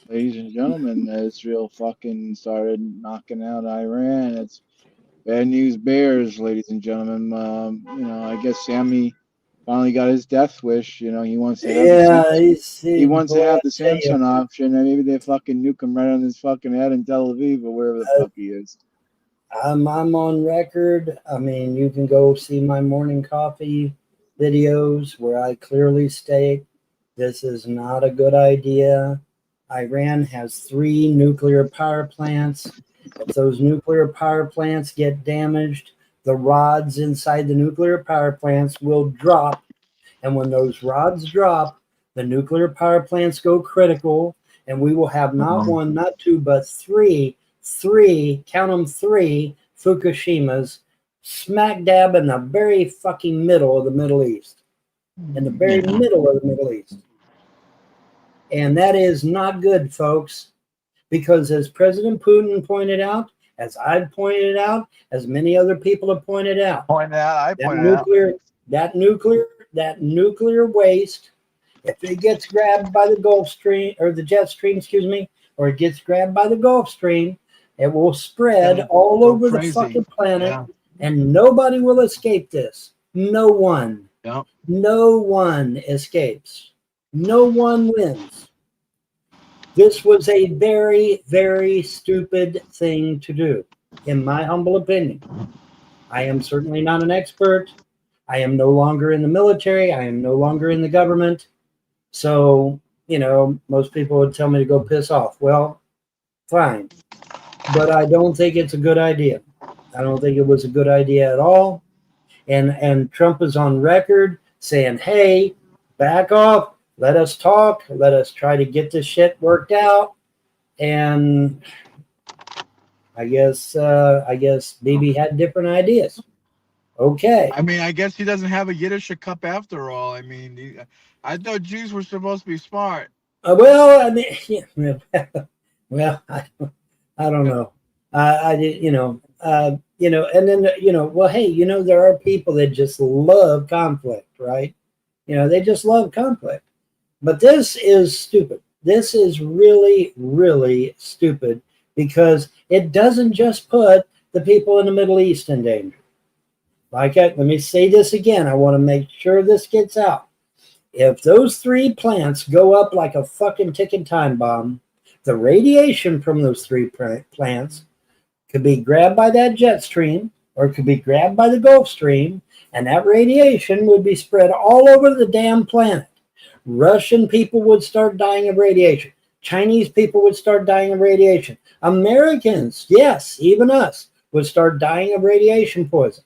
Ladies and gentlemen, Israel fucking started knocking out Iran. It's bad news bears, ladies and gentlemen. I guess Sammy finally got his death wish. He wants to have the he wants to have the Samsung option, and maybe they fucking nuke him right on his fucking head in Tel Aviv or wherever the fuck he is. I'm on record. I mean, you can go see my morning coffee videos where I clearly state this is not a good idea. Iran has 3 nuclear power plants. If those nuclear power plants get damaged, the rods inside the nuclear power plants will drop. And when those rods drop, the nuclear power plants go critical, and we will have not one, not two, but three, count them, 3 Fukushimas smack dab in the very fucking middle of the Middle East. In the very middle of the Middle East. And that is not good, folks, because as President Putin pointed out, as I've pointed out, as many other people have pointed out, that nuclear waste, if it gets grabbed by the Gulf Stream or the jet stream, or it gets grabbed by the Gulf Stream, it will spread all over the fucking planet, and nobody will escape this. No one. Yep. No one escapes. No one wins. This was a very, very stupid thing to do, in my humble opinion. I am certainly not an expert. I am no longer in the military. I am no longer in the government. So, most people would tell me to go piss off. Well, fine. But I don't think it's a good idea. I don't think it was a good idea at all. And Trump is on record saying, hey, back off. Let us talk. Let us try to get this shit worked out. And I guess Bibi had different ideas. Okay. I mean, I guess he doesn't have a Yiddish cup after all. I mean, I thought Jews were supposed to be smart. Well, I mean, well, I don't know. I did, and then, well, hey, there are people that just love conflict, right? They just love conflict. But this is stupid. This is really, really stupid because it doesn't just put the people in the Middle East in danger. Let me say this again. I want to make sure this gets out. If those 3 plants go up like a fucking ticking time bomb, the radiation from those 3 plants could be grabbed by that jet stream or it could be grabbed by the Gulf Stream, and that radiation would be spread all over the damn planet. Russian people would start dying of radiation. Chinese people would start dying of radiation. Americans, yes, even us, would start dying of radiation poison.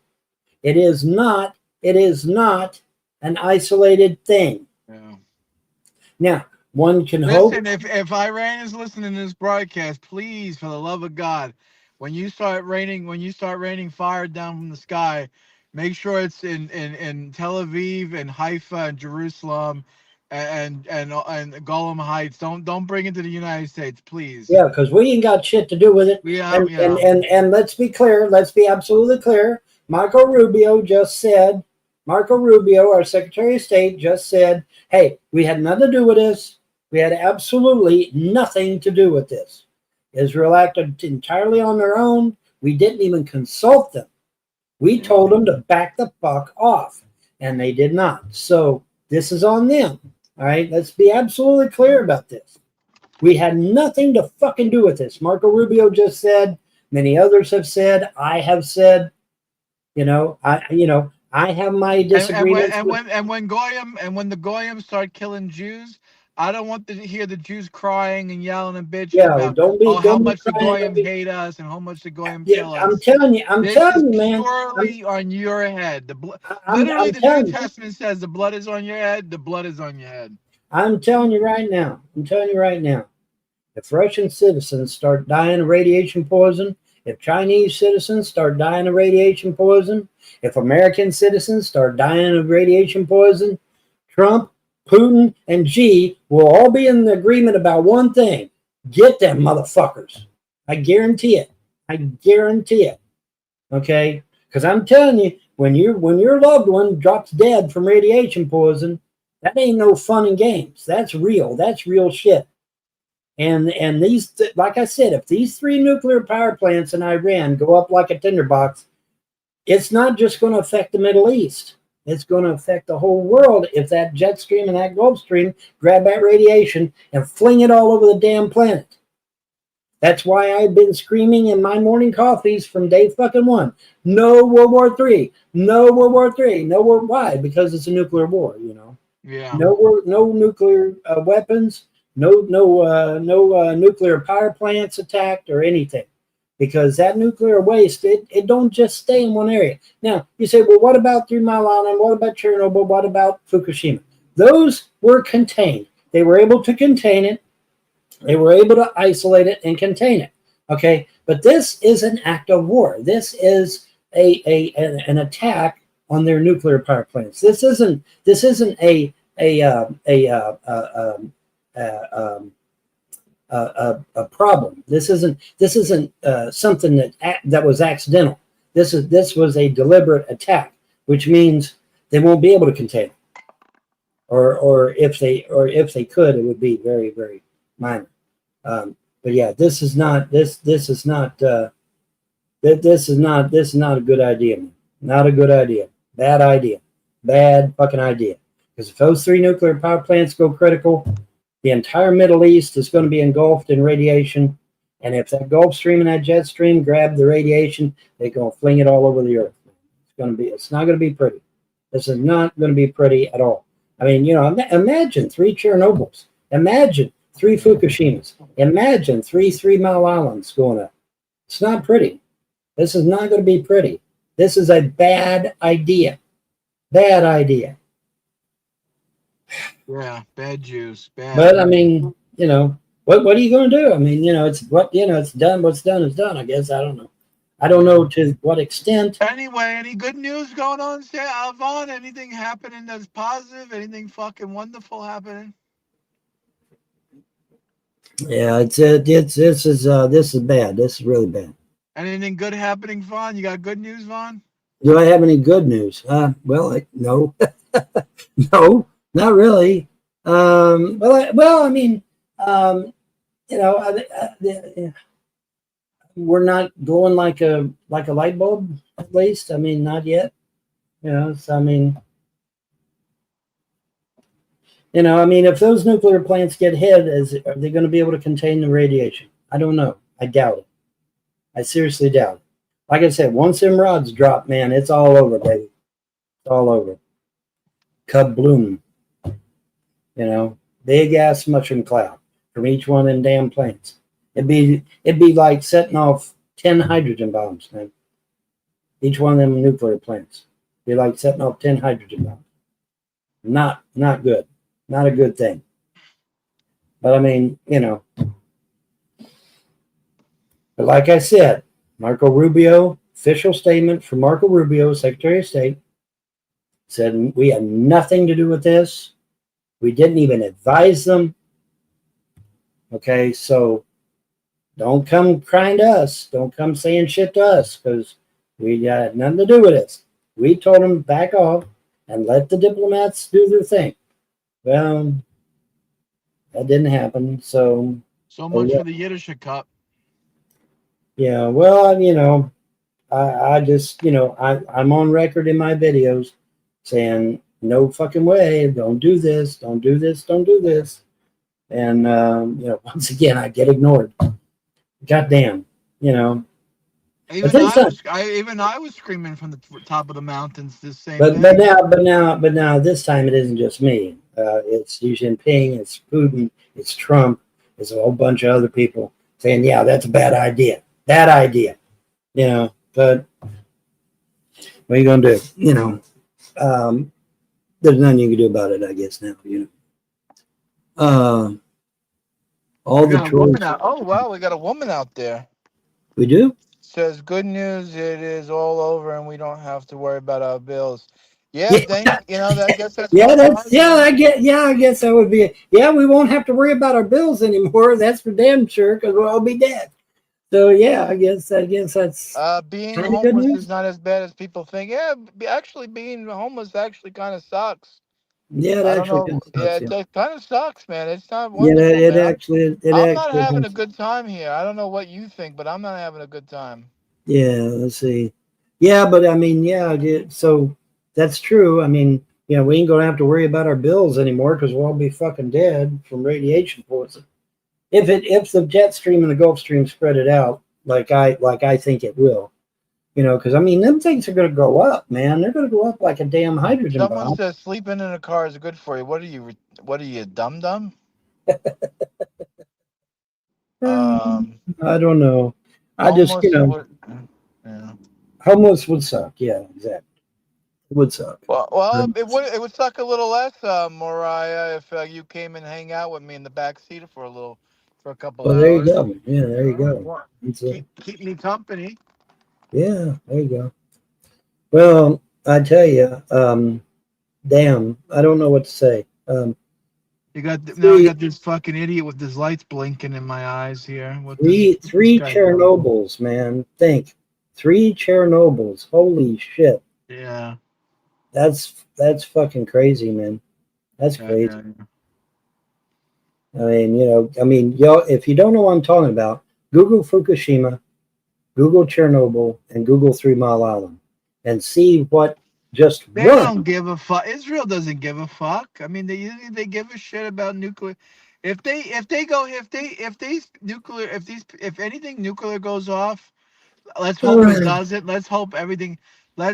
It is not an isolated thing. Yeah. Now, one can hope. Listen, if Iran is listening to this broadcast, please, for the love of God, when you start raining fire down from the sky, make sure it's in Tel Aviv and Haifa and Jerusalem and Golem Heights. Don't bring it to the United States, please. Yeah, because we ain't got shit to do with it. And let's be clear. Let's be absolutely clear. Marco Rubio, our Secretary of State, just said, hey, we had nothing to do with this. We had absolutely nothing to do with this. Israel acted entirely on their own. We didn't even consult them. We told them to back the fuck off, and they did not. So this is on them. All right, let's be absolutely clear about this. We had nothing to fucking do with this. Marco Rubio just said, many others have said, I have said, I have my disagreements. And when the Goyim start killing Jews, I don't want to hear the Jews crying and yelling and bitching about how much the Goyim hate us and how much the Goyim kill us. I'm telling you, man. Purely on your head. Literally, the New Testament says the blood is on your head. The blood is on your head. I'm telling you right now. If If Russian citizens start dying of radiation poison, if Chinese citizens start dying of radiation poison, if American citizens start dying of radiation poison, Trump, Putin, and Xi will all be in agreement about one thing. Get them motherfuckers. I guarantee it. I guarantee it. Okay? Because I'm telling you, when your loved one drops dead from radiation poison, that ain't no fun and games. That's real. That's real shit. And these, like I said, if these 3 nuclear power plants in Iran go up like a tinderbox, it's not just going to affect the Middle East. It's going to affect the whole world if that jet stream and that Gulf Stream grab that radiation and fling it all over the damn planet. That's why I've been screaming in my morning coffees from day fucking one. No World War III. No World War III. No World. Why? Because it's a nuclear war, you know. Yeah. No nuclear weapons. No nuclear power plants attacked or anything. Because that nuclear waste, it don't just stay in one area. Now, you say, well, what about 3 Mile Island? What about Chernobyl? What about Fukushima? Those were contained. They were able to contain it. They were able to isolate it and contain it. Okay, but this is an act of war. This is an attack on their nuclear power plants. This isn't a problem. This isn't something that was accidental. This was a deliberate attack, which means they won't be able to contain it. Or if they could, it would be very, very minor. But yeah, this is not a good idea, man. Not a good idea. Bad idea. Bad fucking idea. Because if those 3 nuclear power plants go critical, the entire Middle East is going to be engulfed in radiation. And if that Gulf Stream and that jet stream grab the radiation, they're going to fling it all over the earth. It's not going to be pretty. This is not going to be pretty at all. I mean, you know, imagine 3 Chernobyls. Imagine 3 Fukushimas. Imagine 3 Mile Islands going up. It's not pretty. This is not going to be pretty. This is a bad idea. Bad idea. Yeah, bad juice. Bad. But I mean, you know, what are you going to do? I mean, you know, it's done. What's done is done. I guess I don't know. I don't know to what extent. Anyway, any good news going on, Vaughn? Anything happening that's positive? Anything fucking wonderful happening? Yeah, this is bad. This is really bad. Anything good happening, Vaughn? You got good news, Vaughn? Do I have any good news? Well, no, no, not really. I mean, you know, we're not going like a light bulb, at least. I mean, not yet. You know, so I mean, if those nuclear plants get hit, are they going to be able to contain the radiation? I don't know. I doubt it. I seriously doubt it. Like I said, once them rods drop, man, it's all over, baby. It's all over. Cub bloom. You know, big ass mushroom cloud from each one of them damn plants. It'd be like setting off 10 hydrogen bombs, man. Each one of them nuclear plants. It'd be like setting off 10 hydrogen bombs. Not good. Not a good thing. But I mean, you know. But like I said, Marco Rubio, official statement from Marco Rubio, Secretary of State, said we had nothing to do with this. We didn't even advise them. Okay, so don't come crying to us. Don't come saying shit to us because we had nothing to do with this. We told them back off and let the diplomats do their thing. Well, that didn't happen. So much for the Yiddish Cup. Yeah, well, you know, I just, you know, I'm on record in my videos saying no fucking way, don't do this, don't do this, don't do this. And, you know, once again, I get ignored. Goddamn, you know. Even I was screaming from the top of the mountains this same day. But now, this time it isn't just me. It's Xi Jinping, it's Putin, it's Trump, it's a whole bunch of other people saying, yeah, that's a bad idea. Bad idea. You know, but what are you going to do? You know, there's nothing you can do about it, I guess, now, you know. All We the got a woman trolls. out. Oh wow, we got a woman out there. We do? Says good news. It is all over, and we don't have to worry about our bills. Yeah, Yeah. thank you know. I guess that's Yeah, one that's positive. I guess that would be it. Yeah, we won't have to worry about our bills anymore. That's for damn sure, because we'll all be dead. So yeah, I guess that's Being pretty good homeless is news. not as bad as people think. Yeah, actually, being homeless actually kind of sucks. Yeah, it I don't actually know. kind of Yeah, sucks. Yeah, it kind of sucks, man. It's not yeah, wonderful, man. it I'm not actually having a does. good time here. I don't know what you think, but I'm not having a good time. Yeah, let's see. Yeah, but I mean, so that's true. I mean, we ain't gonna have to worry about our bills anymore because we'll all be fucking dead from radiation poisoning. If the jet stream and the Gulf Stream spread it out like I think it will, because I mean them things are gonna go up, man. They're gonna go up like a damn hydrogen Someone bomb. says sleeping in a car is good for you. What are you? What are you, dum dum? I don't know. I just, Homeless would. Yeah. homeless would suck. Yeah, exactly. It would suck. Well, Um, it would suck a little less, Mariah, if you came and hang out with me in the back seat for a couple well, there you hours. go. Yeah, there you go. What? It's, Keep me company. yeah, there you go. Well, I tell you, damn, I don't know what to say. Now I Three, got this fucking idiot with his lights blinking in my eyes here. What's this three guy doing? Chernobyls, man. Think, 3 Chernobyls. Holy shit, Yeah. that's fucking crazy, man. That's Yeah, crazy. yeah, yeah. Y'all, if you don't know what I'm talking about, Google Fukushima, Google Chernobyl, and Google 3 Mile Island, and see what just They one. don't give a fuck. Israel doesn't give a fuck. I mean, they give a shit about nuclear. If anything nuclear goes off, let's hope it doesn't. Let's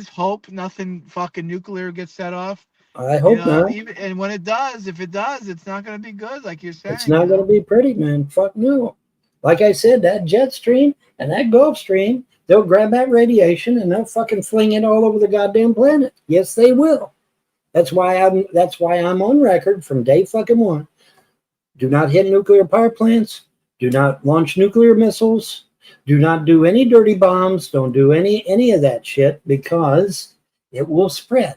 hope nothing fucking nuclear gets set off. I hope not. Even and when it does, if it does, it's not going to be good, like you're It's saying. not going to be pretty, man. Fuck no. Like I said, that jet stream and that Gulf Stream, they'll grab that radiation and they'll fucking fling it all over the goddamn planet. Yes, they will. That's why I'm on record from day fucking one. Do not hit nuclear power plants. Do not launch nuclear missiles. Do not do any dirty bombs. Don't do any of that shit because it will spread.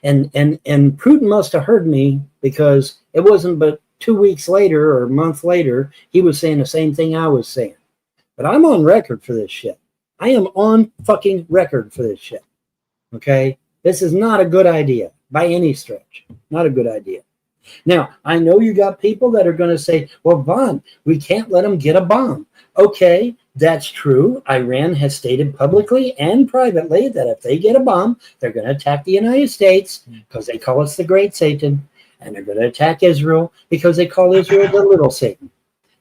And Putin must have heard me because it wasn't but 2 weeks later or a month later he was saying the same thing I was saying. But I'm on record for this shit. I am on fucking record for this shit. Okay? This is not a good idea by any stretch. Not a good idea. Now, I know you got people that are going to say, well, Vaughn, we can't let them get a bomb. Okay, that's true. Iran has stated publicly and privately that if they get a bomb, they're going to attack the United States because they call us the Great Satan, and they're going to attack Israel because they call Israel the Little Satan.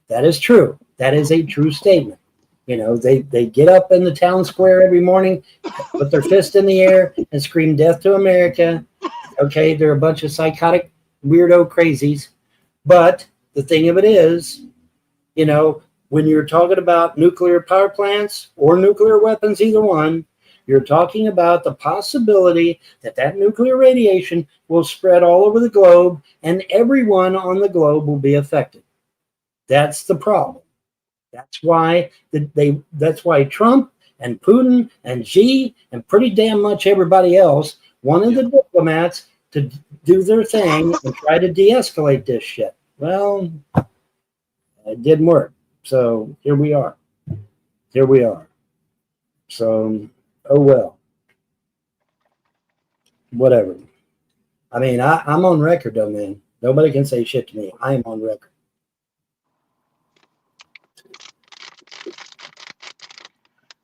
That is true. That is a true statement. They get up in the town square every morning, put their fist in the air, and scream death to America. Okay, they're a bunch of psychotic weirdo crazies. But the thing of it is, when you're talking about nuclear power plants or nuclear weapons, either one, you're talking about the possibility that nuclear radiation will spread all over the globe and everyone on the globe will be affected. That's the problem. That's why that's why Trump and Putin and Xi and pretty damn much everybody else wanted the diplomats to do their thing and try to de-escalate this shit. Well, it didn't work. So here we are. Here we are. So, oh well. Whatever. I mean, I'm on record though, man. Nobody can say shit to me. I am on record.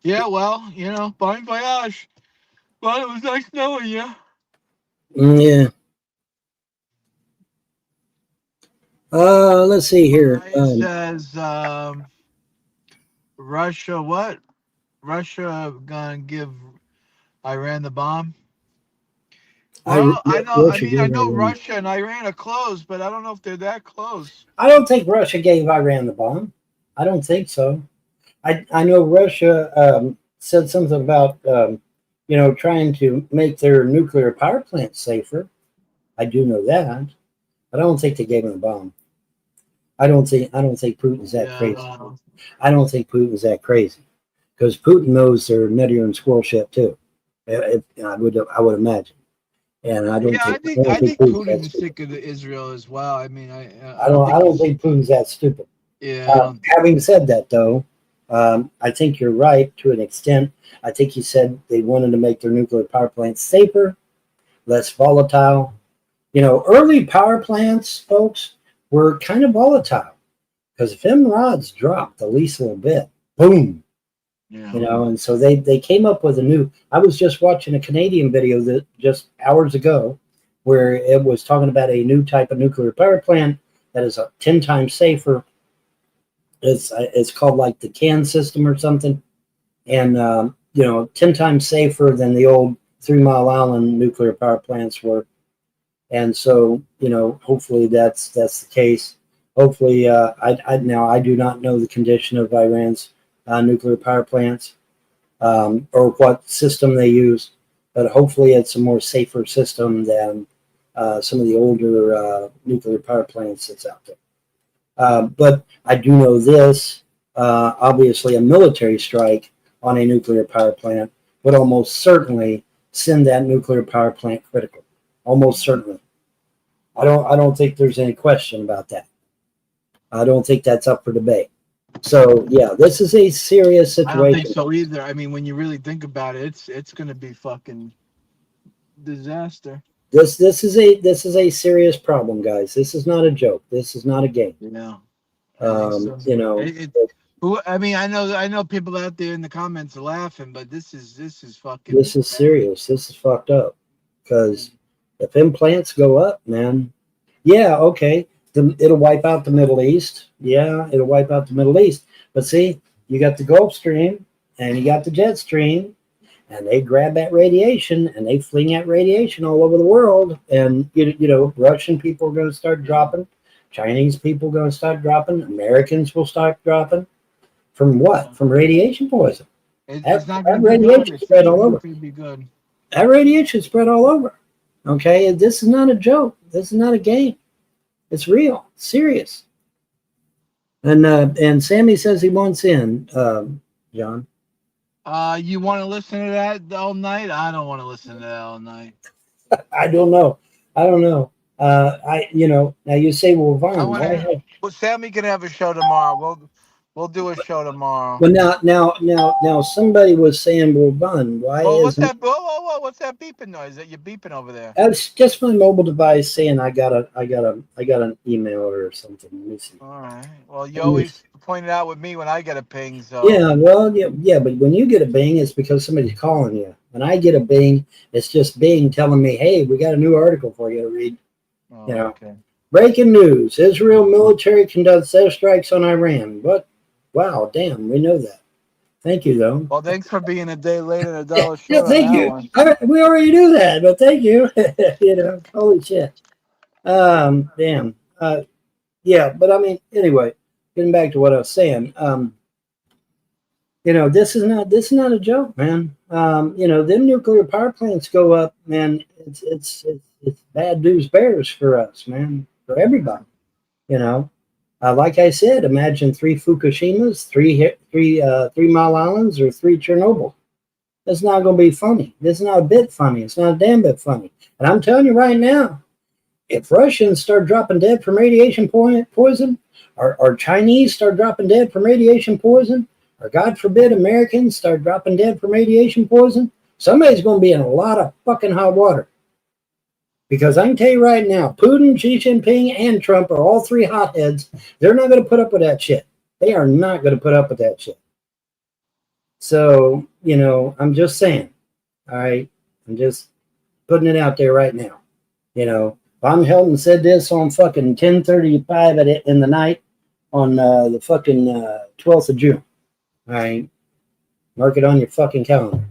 Yeah, well, bon voyage. Well, it was nice knowing you. Yeah. Let's see here. It says Russia. What? Russia gonna give Iran the bomb? Well, I know. I know Russia and Iran are close, but I don't know if they're that close. I don't think Russia gave Iran the bomb. I don't think so. I know Russia said something about trying to make their nuclear power plants safer. I do know that, but I don't think they gave them a bomb. I don't think Putin's that Yeah, crazy. I don't think Putin's that crazy because Putin knows they're nuttier and squirrel shit too. I would imagine, and yeah. I I don't think think Putin's that Putin is stupid. sick of Israel as well. I mean, I don't I think don't he's. think Putin's that stupid. Yeah, I don't. Having said that, though, I think you're right to an extent. I think he said they wanted to make their nuclear power plants safer, less volatile. You know, early power plants, folks, were kind of volatile because if them rods dropped the least little bit, boom, Yeah. you know, and so they came up with a new. I was just watching a Canadian video that just hours ago, where it was talking about a new type of nuclear power plant that is 10 times safer. It's called like the CAN system or something, and you know, 10 times safer than the old 3 Mile Island nuclear power plants were. And so, you know, hopefully that's the case. Hopefully, now I do not know the condition of Iran's nuclear power plants, or what system they use, but hopefully it's a more safer system than some of the older nuclear power plants that's out there. But I do know this, obviously, a military strike on a nuclear power plant would almost certainly send that nuclear power plant critical. Almost certainly. I don't think there's any question about that. I don't think that's up for debate. So yeah, this is a serious I don't think situation. so either. I mean, when you really think about it, it's gonna be fucking disaster. This is a serious problem, guys. This is not a joke. This is not a game. Yeah, I think so. You know, I mean, I know people out there in the comments are laughing, but this is fucking this is bad. serious. This is fucked up. Because if implants go up, man, yeah, okay, it'll wipe out the Middle East. Yeah, it'll wipe out the Middle East. But see, you got the Gulf Stream and you got the jet stream, and they grab that radiation and they fling that radiation all over the world. And you know, Russian people are going to start dropping, Chinese people are going to start dropping, Americans will start dropping from what? From radiation poison. It's not That gonna be good. radiation It's spread really all not over. gonna be good. That radiation spread all over. Okay, this is not a joke. This is not a game. It's real, it's serious. And Sammy says he wants in, John. You want to listen to that all night? I don't want to listen to that all night. I don't know. I don't know. You know, now you say, well, I Vaughn, want why to. have? Well, Sammy can have a show tomorrow. We'll do a show tomorrow. Well, now, somebody was saying, well, Vaughn, why Well, what's isn't? that? Whoa! What's that beeping noise that you're beeping over there? That's just my mobile device saying I got an email or something. Let me see. All right. Well, you Let me always point it out with me when I get a ping. So. Yeah, well, yeah, but when you get a bing, it's because somebody's calling you. When I get a bing, it's just Bing telling me, "Hey, we got a new article for you to read." You Oh, know, okay. breaking news: Israel military conducts airstrikes on Iran. What? Wow, damn, we know that. Thank you, though. Well, thanks for being a day late and a Yeah, dollar yeah, short on thank that you. one. We already knew that, but thank you. You know, holy shit. Damn. Yeah, but I mean, anyway, getting back to what I was saying. You know, this is not a joke, man. You know, them nuclear power plants go up, man. It's bad news bears for us, man, for everybody. You know, like I said, imagine 3 Fukushimas, 3 Mile Islands, or 3 Chernobyl. That's not going to be funny. This is not a bit funny. It's not a damn bit funny. And I'm telling you right now, if Russians start dropping dead from radiation poison, or Chinese start dropping dead from radiation poison, or God forbid Americans start dropping dead from radiation poison, somebody's going to be in a lot of fucking hot water. Because I can tell you right now, Putin, Xi Jinping, and Trump are all three hotheads. They're not going to put up with that shit. They are not going to put up with that shit. So, you know, I'm just saying. All right. I'm just putting it out there right now. You know, Von Helton said this on fucking 10:35 in the night on the fucking 12th of June. All right. Mark it on your fucking calendar.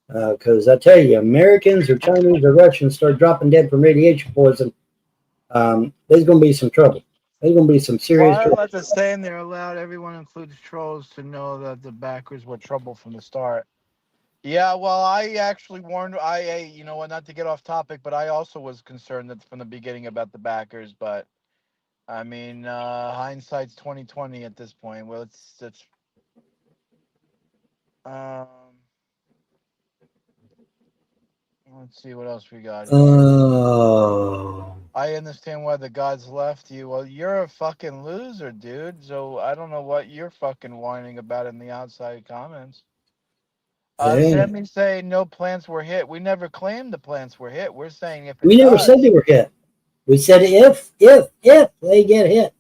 Because I tell you, Americans or Chinese or Russians start dropping dead from radiation poison, there's going to be some trouble. There's going to be some Well, serious I trouble. like to say in there allowed everyone, includes trolls, to know that the backers were trouble from the start. Yeah, well, I actually warned. You know what? Not to get off topic, but I also was concerned that from the beginning about the backers. But I mean, hindsight's 2020 at this point. Well, it's um. Let's see what else we got here. Oh. I understand why the gods left you. Well, you're a fucking loser, dude. So I don't know what you're fucking whining about in the outside comments. Hey. Sammy say no plants were hit. We never claimed the plants were hit. We're saying if it We never does. said they were hit. We said if they get hit.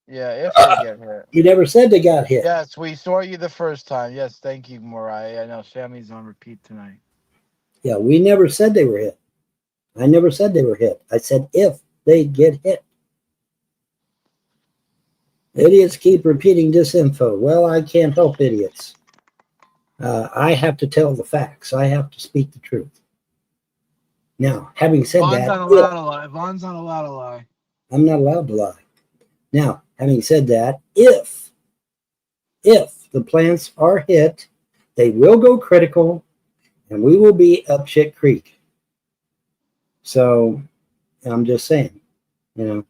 Yeah, if they get hit. You never said they got hit. Yes, we saw you the first time. Yes, thank you, Mariah. I know Sammy's on repeat tonight. Yeah, we never said they were hit. I never said they were hit. I said if they get hit. Idiots keep repeating disinfo. Well, I can't help idiots. I have to tell the facts. I have to speak the truth. Now, having said Vaughn's that, not allowed to lie. Vaughn's not allowed to lie. I'm not allowed to lie. Now, having said that, if the plants are hit, they will go critical, and we will be up shit creek. So, I'm just saying, you know.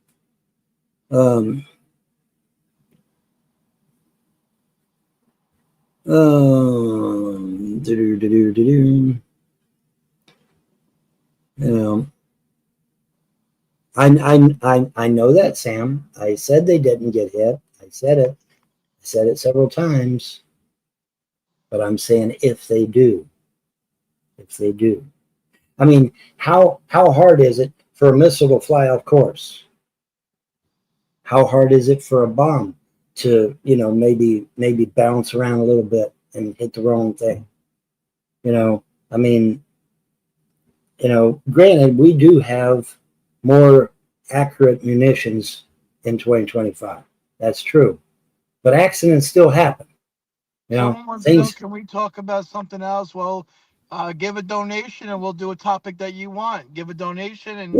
You know, I know that, Sam. I said they didn't get hit. I said it. I said it several times. But I'm saying if they do. If they do. I mean, how hard is it for a missile to fly off course? How hard is it for a bomb to, you know, maybe bounce around a little bit and hit the wrong thing? You know, I mean, you know, granted, we do have more accurate munitions in 2025. That's true. But accidents still happen. You know, Someone wants to know, can we talk about something else? Well, give a donation and we'll do a topic that you want. Give a donation and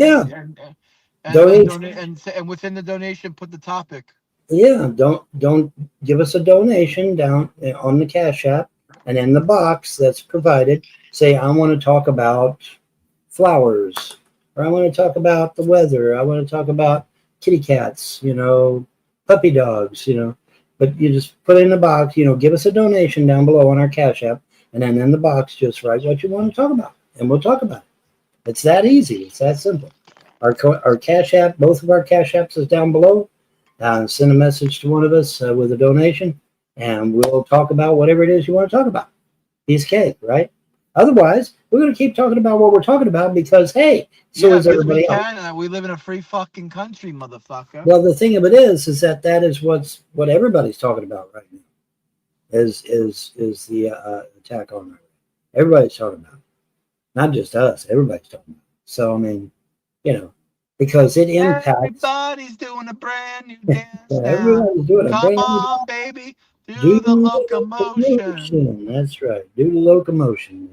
and within the donation put the topic. Yeah, don't give us a donation down on the Cash App, and in the box that's provided, say I want to talk about flowers, or I want to talk about the weather, I want to talk about kitty cats, you know, puppy dogs, you know. But you just put in the box, you know, give us a donation down below on our Cash App, and then in the box just write what you want to talk about, and we'll talk about it. It's that easy. It's that simple. Our Cash App, both of our Cash Apps is down below. Send a message to one of us with a donation, and we'll talk about whatever it is you want to talk about. Piece of cake, right? Otherwise, we're going to keep talking about what we're talking about because, hey, so is everybody else. We live in a free fucking country, motherfucker. Well, the thing of it is that is what everybody's talking about right now. Is the attack on Iran? Everybody's talking about it. Not just us. Everybody's talking about it. So I mean, you know, because it impacts. Everybody's doing a brand new dance now. Everybody's doing a brand new dance. Baby, do the locomotion. That's right. Do the locomotion.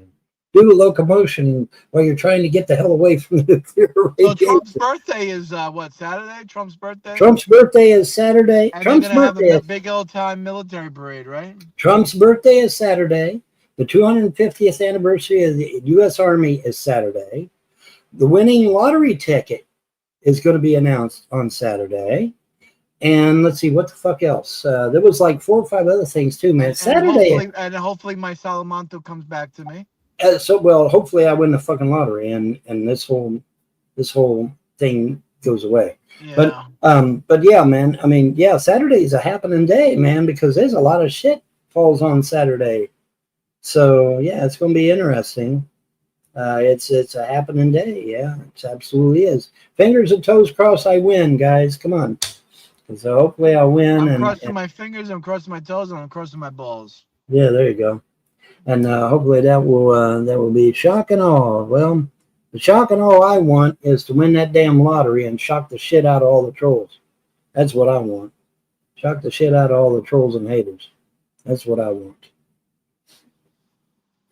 Do the locomotion while you're trying to get the hell away from the nuclear radiation. So Trump's birthday is what, Saturday? Trump's birthday? Trump's birthday is Saturday. And Trump's they're going to birthday have a big old time military parade, right? Trump's birthday is Saturday. The 250th anniversary of the U.S. Army is Saturday. The winning lottery ticket is going to be announced on Saturday. And let's see, what the fuck else? There was like 4 or 5 other things too, man. Saturday. And hopefully my Salamanca comes back to me. Hopefully I win the fucking lottery and this whole thing goes away. Yeah. But yeah, man. I mean, yeah, Saturday is a happening day, man, because there's a lot of shit falls on Saturday. So yeah, it's going to be interesting. It's a happening day. Yeah, it absolutely is. Fingers and toes crossed, I win, guys. Come on. So hopefully I'll win. I'm crossing my fingers, I'm crossing my toes, and I'm crossing my balls. Yeah, there you go. And hopefully that will be shock and awe. Well, the shock and awe I want is to win that damn lottery and shock the shit out of all the trolls. That's what I want. Shock the shit out of all the trolls and haters. That's what I want.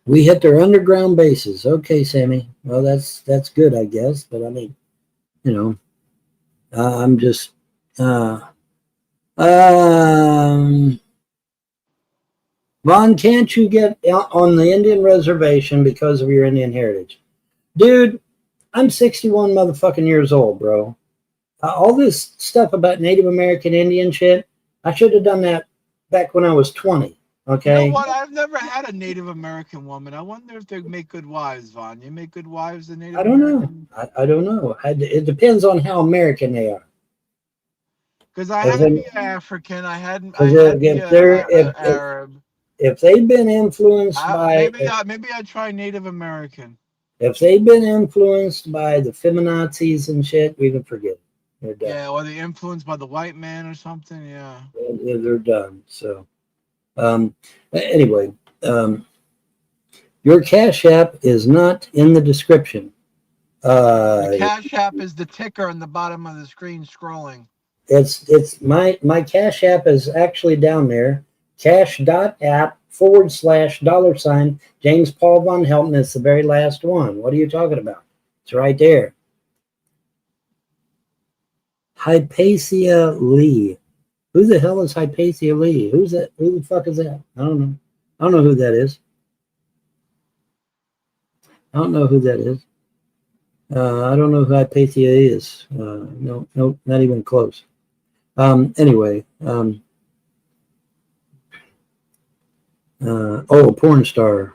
We hit their underground bases. Okay, Sammy. Well, that's good, I guess. But I mean, you know, I'm just Vaughn, can't you get on the Indian reservation because of your Indian heritage? Dude, I'm 61 motherfucking years old, bro. All this stuff about Native American Indian shit, I should have done that back when I was 20. You know Okay. what? I've never had a Native American woman. I wonder if they make good wives, Vaughn. You make good wives, the I Native don't know. American? I don't know. It depends on how American they are. Because I Because had be African, I had be if they're a Arab. if they've been influenced by Maybe I try Native American. if they've been influenced by the feminazis and shit, we can forget it. They're done. Yeah, or the influenced by the white man or something. Yeah. They're done. So, um, anyway, um, your Cash App is not in the description. The Uh, Cash App is the ticker on the bottom of the screen scrolling. it's my Cash App is actually down there. Cash.app/$ James Paul Von Helton. It's the very last one. What are you talking about? It's right there. Hypatia Lee. Who the hell is Hypatia Lee? Who's that? Who the fuck is that? I don't know. I don't know who that is. I don't know who that is. I don't know who Hypatia is. No, not even close. Anyway, porn star.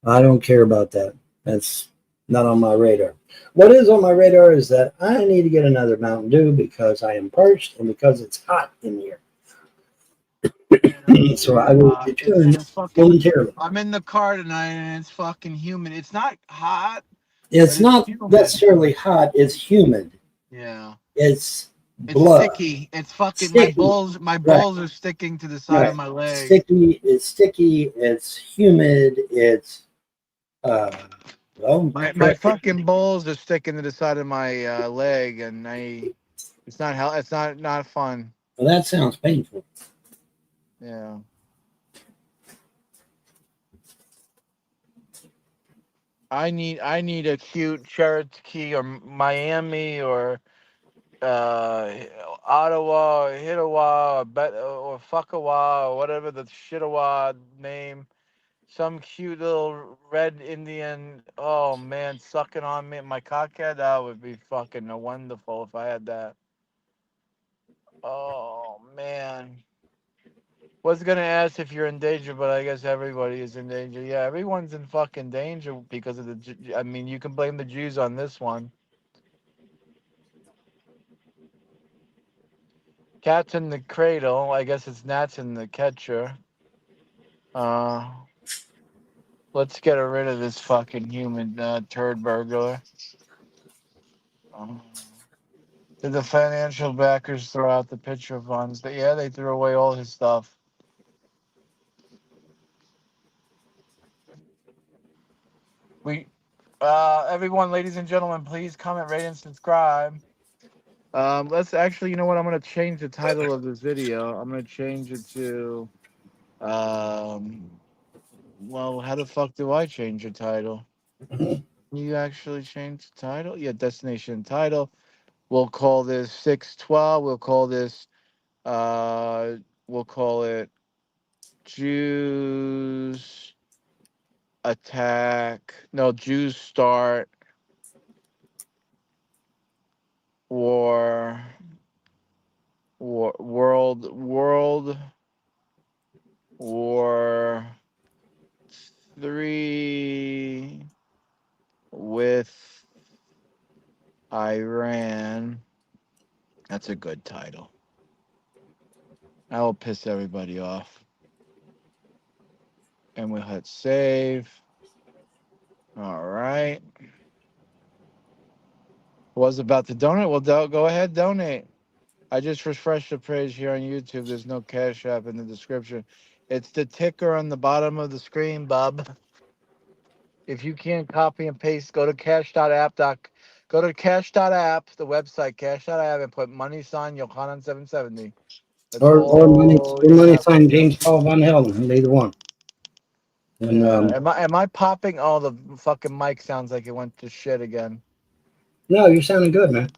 I don't care about that. That's not on my radar. What is on my radar is that I need to get another Mountain Dew because I am parched and because it's hot in here. So I will return It's fucking. momentarily. I'm in the car tonight and it's fucking humid. It's not hot, but It's it's not humid. necessarily hot. It's humid. Yeah. It's It's blood. sticky. It's fucking Sticky. my Right. balls are sticking to the side of Right. my leg. Sticky. It's sticky. It's humid. It's well, My fucking balls are sticking to the side of my leg, and it's not fun. well, that sounds painful. Yeah. I need a cute Cherokee or Miami or Ottawa or Hittawa or Fuckawa or whatever the Shittawa name. Some cute little red Indian. Oh man, sucking on me, my cockhead. That would be fucking wonderful if I had that. Oh man. Was gonna ask if you're in danger, but I guess everybody is in danger. Yeah, everyone's in fucking danger because of I mean, you can blame the Jews on this one. Cat's in the cradle. I guess it's gnats in the catcher. Uh, let's get rid of this fucking human turd burglar. Um, did the financial backers throw out the picture funds? Yeah, they threw away all his stuff. We, everyone, ladies and gentlemen, please comment, rate, and subscribe. Let's actually, you know what? I'm gonna change the title of this video. I'm gonna change it to, um, well, how the fuck do I change the title? You actually change the title? Yeah, destination title. We'll call this 612. Uh, we'll call it Jews attack. No, Jews start war. World War Three with Iran. That's a good title. I will piss everybody off. And we'll hit save. All right. Was about to donate. Well, go ahead, donate. I just refreshed the page here on YouTube. There's no Cash App in the description. It's the ticker on the bottom of the screen, bub. If you can't copy and paste, go to cash.app. Go to cash.app, the website, cash.app, and put money sign Yohanan 770. That's all Or you money have to sign do. James Paul Von Helden. Either one. And Yeah. Am I popping? Oh, the fucking mic sounds like it went to shit again. no, you're sounding good, man.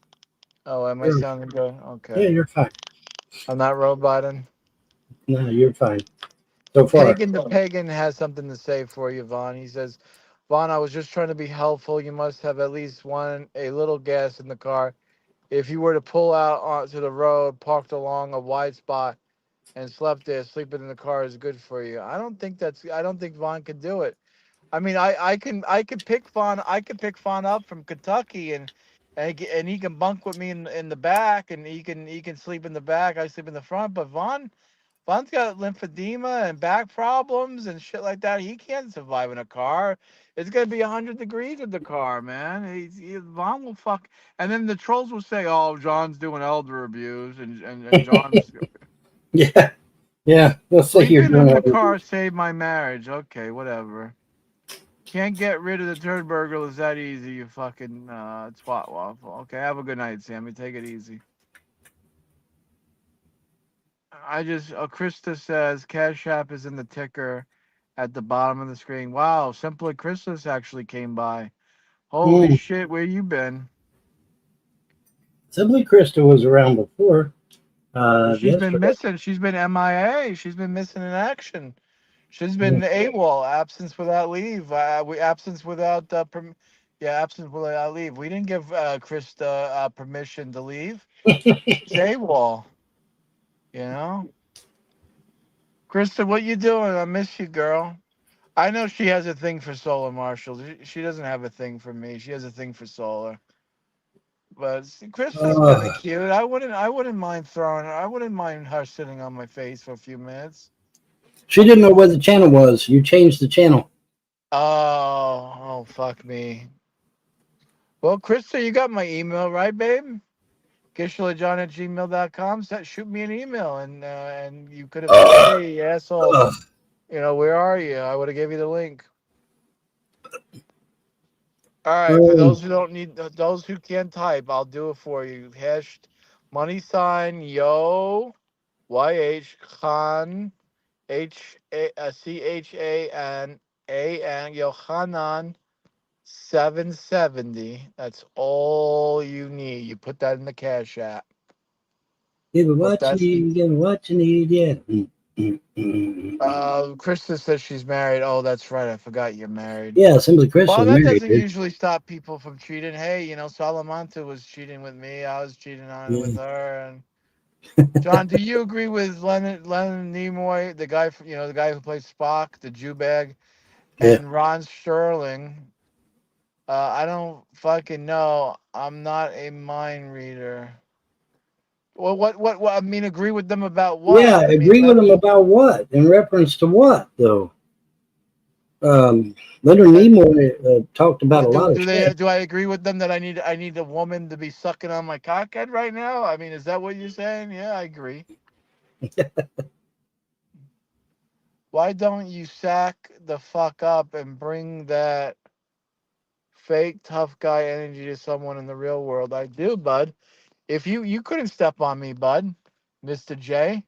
Oh, am I You're, sounding good? yeah, Okay. you're fine. I'm not roboting. No, you're fine. So far. Pagan the Pagan has something to say for you, Vaughn. He says, Vaughn, I was just trying to be helpful. You must have at least a little gas in the car. if you were to pull out onto the road, parked along a wide spot, and slept there, sleeping in the car is good for you. I don't think Vaughn could do it. I mean, I could pick Vaughn. I could pick Vaughn up from Kentucky, and he can bunk with me in the back, and he can sleep in the back. I sleep in the front. But Vaughn's got lymphedema and back problems and shit like that. He can't survive in a car. It's gonna be 100 degrees in the car, man. Vaughn will fuck. And then the trolls will say, "Oh, John's doing elder abuse," and John's Yeah, yeah. Let's say you're sleeping doing in the everything. car saved my marriage. Okay, whatever. Can't get rid of the turd burgle is that easy, you fucking twat waffle. Okay, have a good night, Sammy. Take it easy. Krista says Cash App is in the ticker at the bottom of the screen. Wow, Simply Christmas actually came by. Holy Mm. shit, where you been? Simply Crystal was around before. She's been Yesterday. missing. She's been MIA. She's been missing in action. She's been AWOL, absence without leave. Absence without absence without leave. We didn't give Krista permission to leave. She's AWOL. You know, Krista, what you doing? I miss you, girl. I know she has a thing for Solar Marshall. She doesn't have a thing for me. She has a thing for Solar. But Krista's kind of cute. I wouldn't mind throwing her. I wouldn't mind her sitting on my face for a few minutes. She didn't know what the channel was. You changed the channel. Oh, fuck me. Well, Krista, you got my email, right, babe? GischalaJohn@gmail.com. Shoot me an email, and you could have said, "Hey, asshole, where are you?" I would have gave you the link. All right, for those who don't need, those who can't type, I'll do it for you. Money sign yo YH Khan CHANAN Yohanan 770. That's all you need. You put that in the Cash App. Give it what you need. Give it what you need. Yeah. Krista says she's married. Oh, that's right. I forgot you're married. Yeah, Simply Crystal Well, that married. doesn't usually stop people from cheating. Hey, Salamanca was cheating with me. I was cheating on with her. And John, do you agree with Leonard Nimoy, the guy who plays Spock, the Jew bag, and Ron Sterling? I don't fucking know. I'm not a mind reader. Well, what? I mean, agree with them about what? Yeah, I mean, agree with them about what? In reference to what, though? Leonard Nimoy talked about a lot of shit. Do I agree with them that I need a woman to be sucking on my cockhead right now? I mean, is that what you're saying? Yeah, I agree. Why don't you sack the fuck up and bring that fake tough guy energy to someone in the real world? I do, bud. If you couldn't step on me, bud, Mr. J.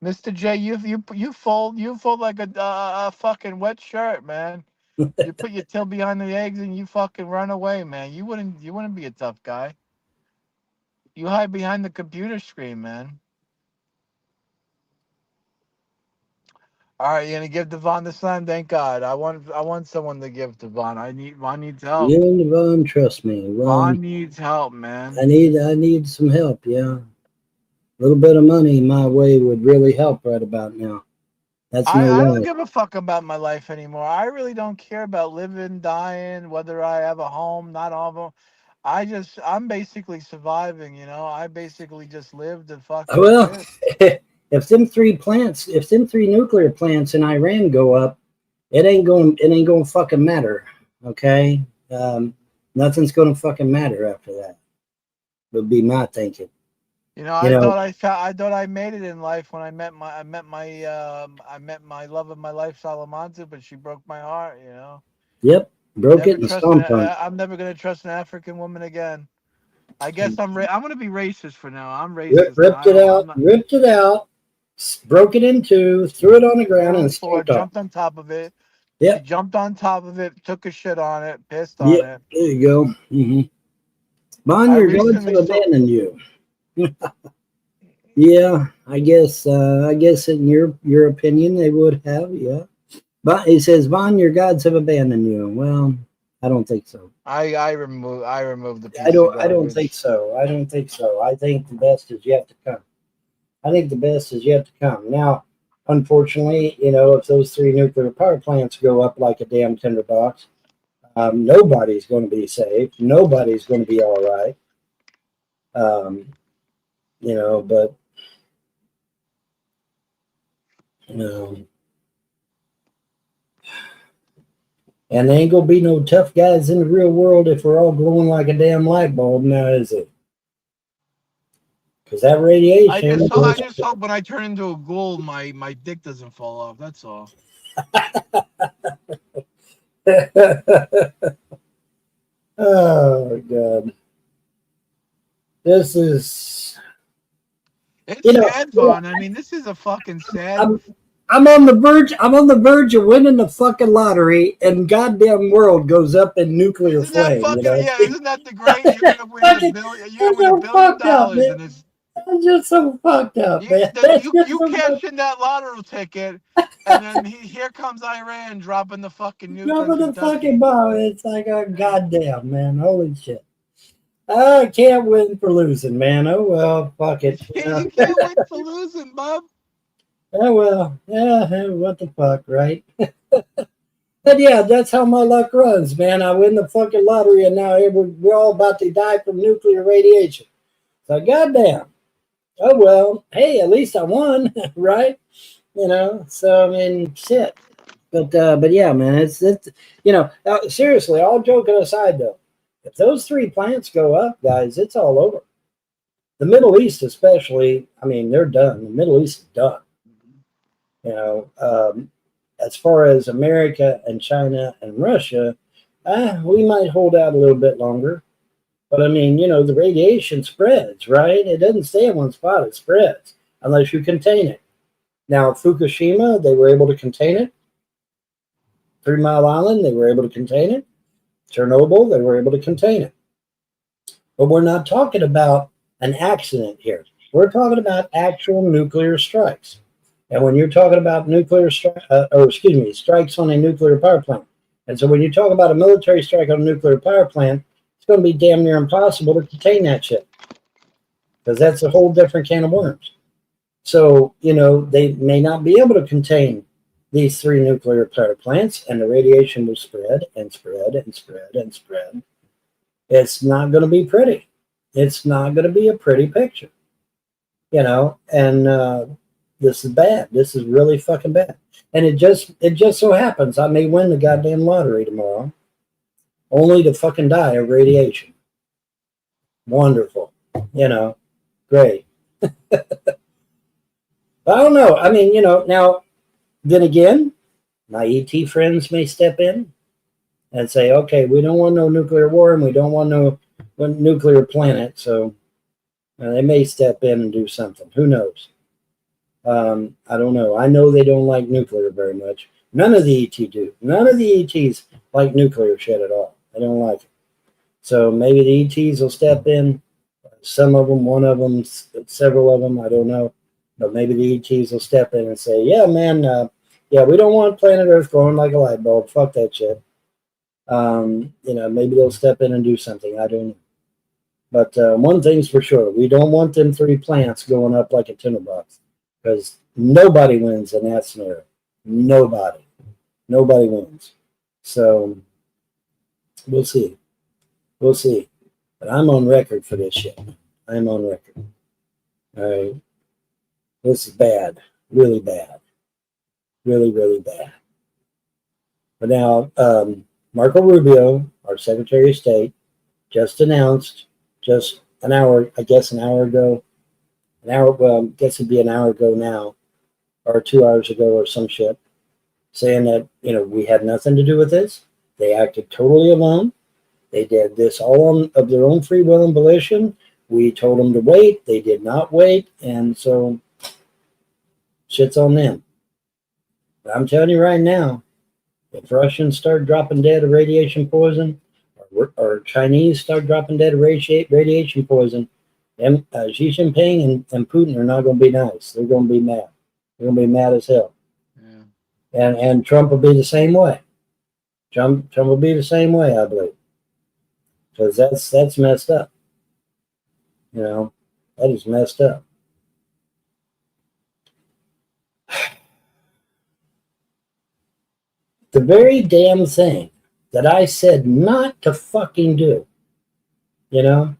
Mr. J, you fold like a fucking wet shirt, man. You put your tail behind the eggs and you fucking run away, man. You wouldn't be a tough guy. You hide behind the computer screen, man. All right, you're gonna give Devon the sign. Thank God. I want someone to give Devon. Vaughn needs help. You and Devon, trust me. Vaughn needs help, man. I need some help. Yeah, a little bit of money my way would really help right about now. That's no I don't lie. give a fuck about my life anymore. I really don't care about living, dying, whether I have a home, not home. I'm basically surviving, I basically just live to fucking Well, exist. if them three nuclear plants in Iran go up, it ain't going to fucking matter. Okay, nothing's going to fucking matter after that. Would be my thinking. I thought I made it in life when I met my love of my life, Salamanca, but she broke my heart. Yep, broke it and stomped on it. I'm never gonna trust an African woman again. I guess I'm gonna be racist for now. I'm racist. Ripped it out, broke it in two, threw it on the ground, and jumped on top of it. Yep. She jumped on top of it, took a shit on it, pissed on it. There you go. Vaughn, your gods have abandoned you. Yeah, I guess in your opinion they would have, yeah. But he says, Vaughn, your gods have abandoned you. Well, I don't think so. I removed the I piece of don't think garbage. so. I don't think so. I think the best is yet to come. I think the best is yet to come. Now, unfortunately, if those three nuclear power plants go up like a damn tinderbox, nobody's going to be safe. Nobody's going to be all right. Um, but um, and there ain't gonna be no tough guys in the real world if we're all glowing like a damn light bulb now, is it? Because that radiation. I just hope when I turn into a ghoul, my dick doesn't fall off. That's all. Oh God, this is It's you know. sad, Vaughn. I mean, this is a fucking sad. I'm I'm on the verge. I'm on the verge of winning the fucking lottery, and goddamn world goes up in nuclear Isn't that flame. fucking yeah? Isn't that the great? You're gonna win the Fucking, billion. You're gonna that's win a so billion fucked up, dollars, man. and it's That's just so fucked up, you. man. Then That's you just you so cash fucked in that lottery ticket, and then here comes Iran dropping the fucking nuke on Dropping the fucking Kentucky. bomb. It's like, oh, Yeah. goddamn, man. Holy shit. I can't win for losing, man. Oh, well, fuck it. You can't win for losing, bub. Oh, well. Yeah, hey, what the fuck, right? But yeah, that's how my luck runs, man. I win the fucking lottery, and now we're all about to die from nuclear radiation. So, goddamn. Oh, well. Hey, at least I won, right? So, I mean, shit. But yeah, man, it's seriously, all joking aside though, if those three plants go up, guys, it's all over. The Middle East, especially, I mean, they're done. The Middle East is done. You know, as far as America and China and Russia, we might hold out a little bit longer. But I mean, the radiation spreads, right? It doesn't stay in one spot; it spreads unless you contain it. Now, Fukushima, they were able to contain it. 3 Mile Island, they were able to contain it. Chernobyl, they were able to contain it. But we're not talking about an accident here. We're talking about actual nuclear strikes. And when you're talking about strikes on a nuclear power plant. And so when you talk about a military strike on a nuclear power plant, it's going to be damn near impossible to contain that shit. Because that's a whole different can of worms. So, they may not be able to contain these three nuclear power plants, and the radiation will spread and spread and spread and spread. It's not going to be pretty. It's not going to be a pretty picture, and this is bad. This is really fucking bad. And it just so happens I may win the goddamn lottery tomorrow, only to fucking die of radiation. Wonderful, great. I don't know. I mean, now, then again, my ET friends may step in and say, okay, we don't want no nuclear war and we don't want no nuclear planet. So they may step in and do something. Who knows? I don't know. I know they don't like nuclear very much. None of the ET do. None of the ETs like nuclear shit at all. They don't like it. So maybe the ETs will step in. Some of them, one of them, several of them, I don't know. But maybe the ETs will step in and say, yeah, man, we don't want planet Earth glowing like a light bulb. Fuck that shit. Maybe they'll step in and do something. I don't know. But one thing's for sure. We don't want them three plants going up like a tinderbox. Because nobody wins in that scenario. Nobody. Nobody wins. So, we'll see. We'll see. But I'm on record for this shit. I'm on record. All right. This is bad. Really bad. Really, really bad. But now, Marco Rubio, our Secretary of State, just announced just an hour ago, well, I guess it'd be an hour ago now, or 2 hours ago or some shit, saying that, we had nothing to do with this. They acted totally alone. They did this all of their own free will and volition. We told them to wait. They did not wait. And so shit's on them. But I'm telling you right now, if Russians start dropping dead of radiation poison, or Chinese start dropping dead of radiation poison, them, Xi Jinping and Putin are not going to be nice. They're going to be mad. They're going to be mad as hell. Yeah. And Trump will be the same way. Trump will be the same way, I believe. because that's messed up. You know, that is messed up. The very damn thing that I said not to fucking do, you know?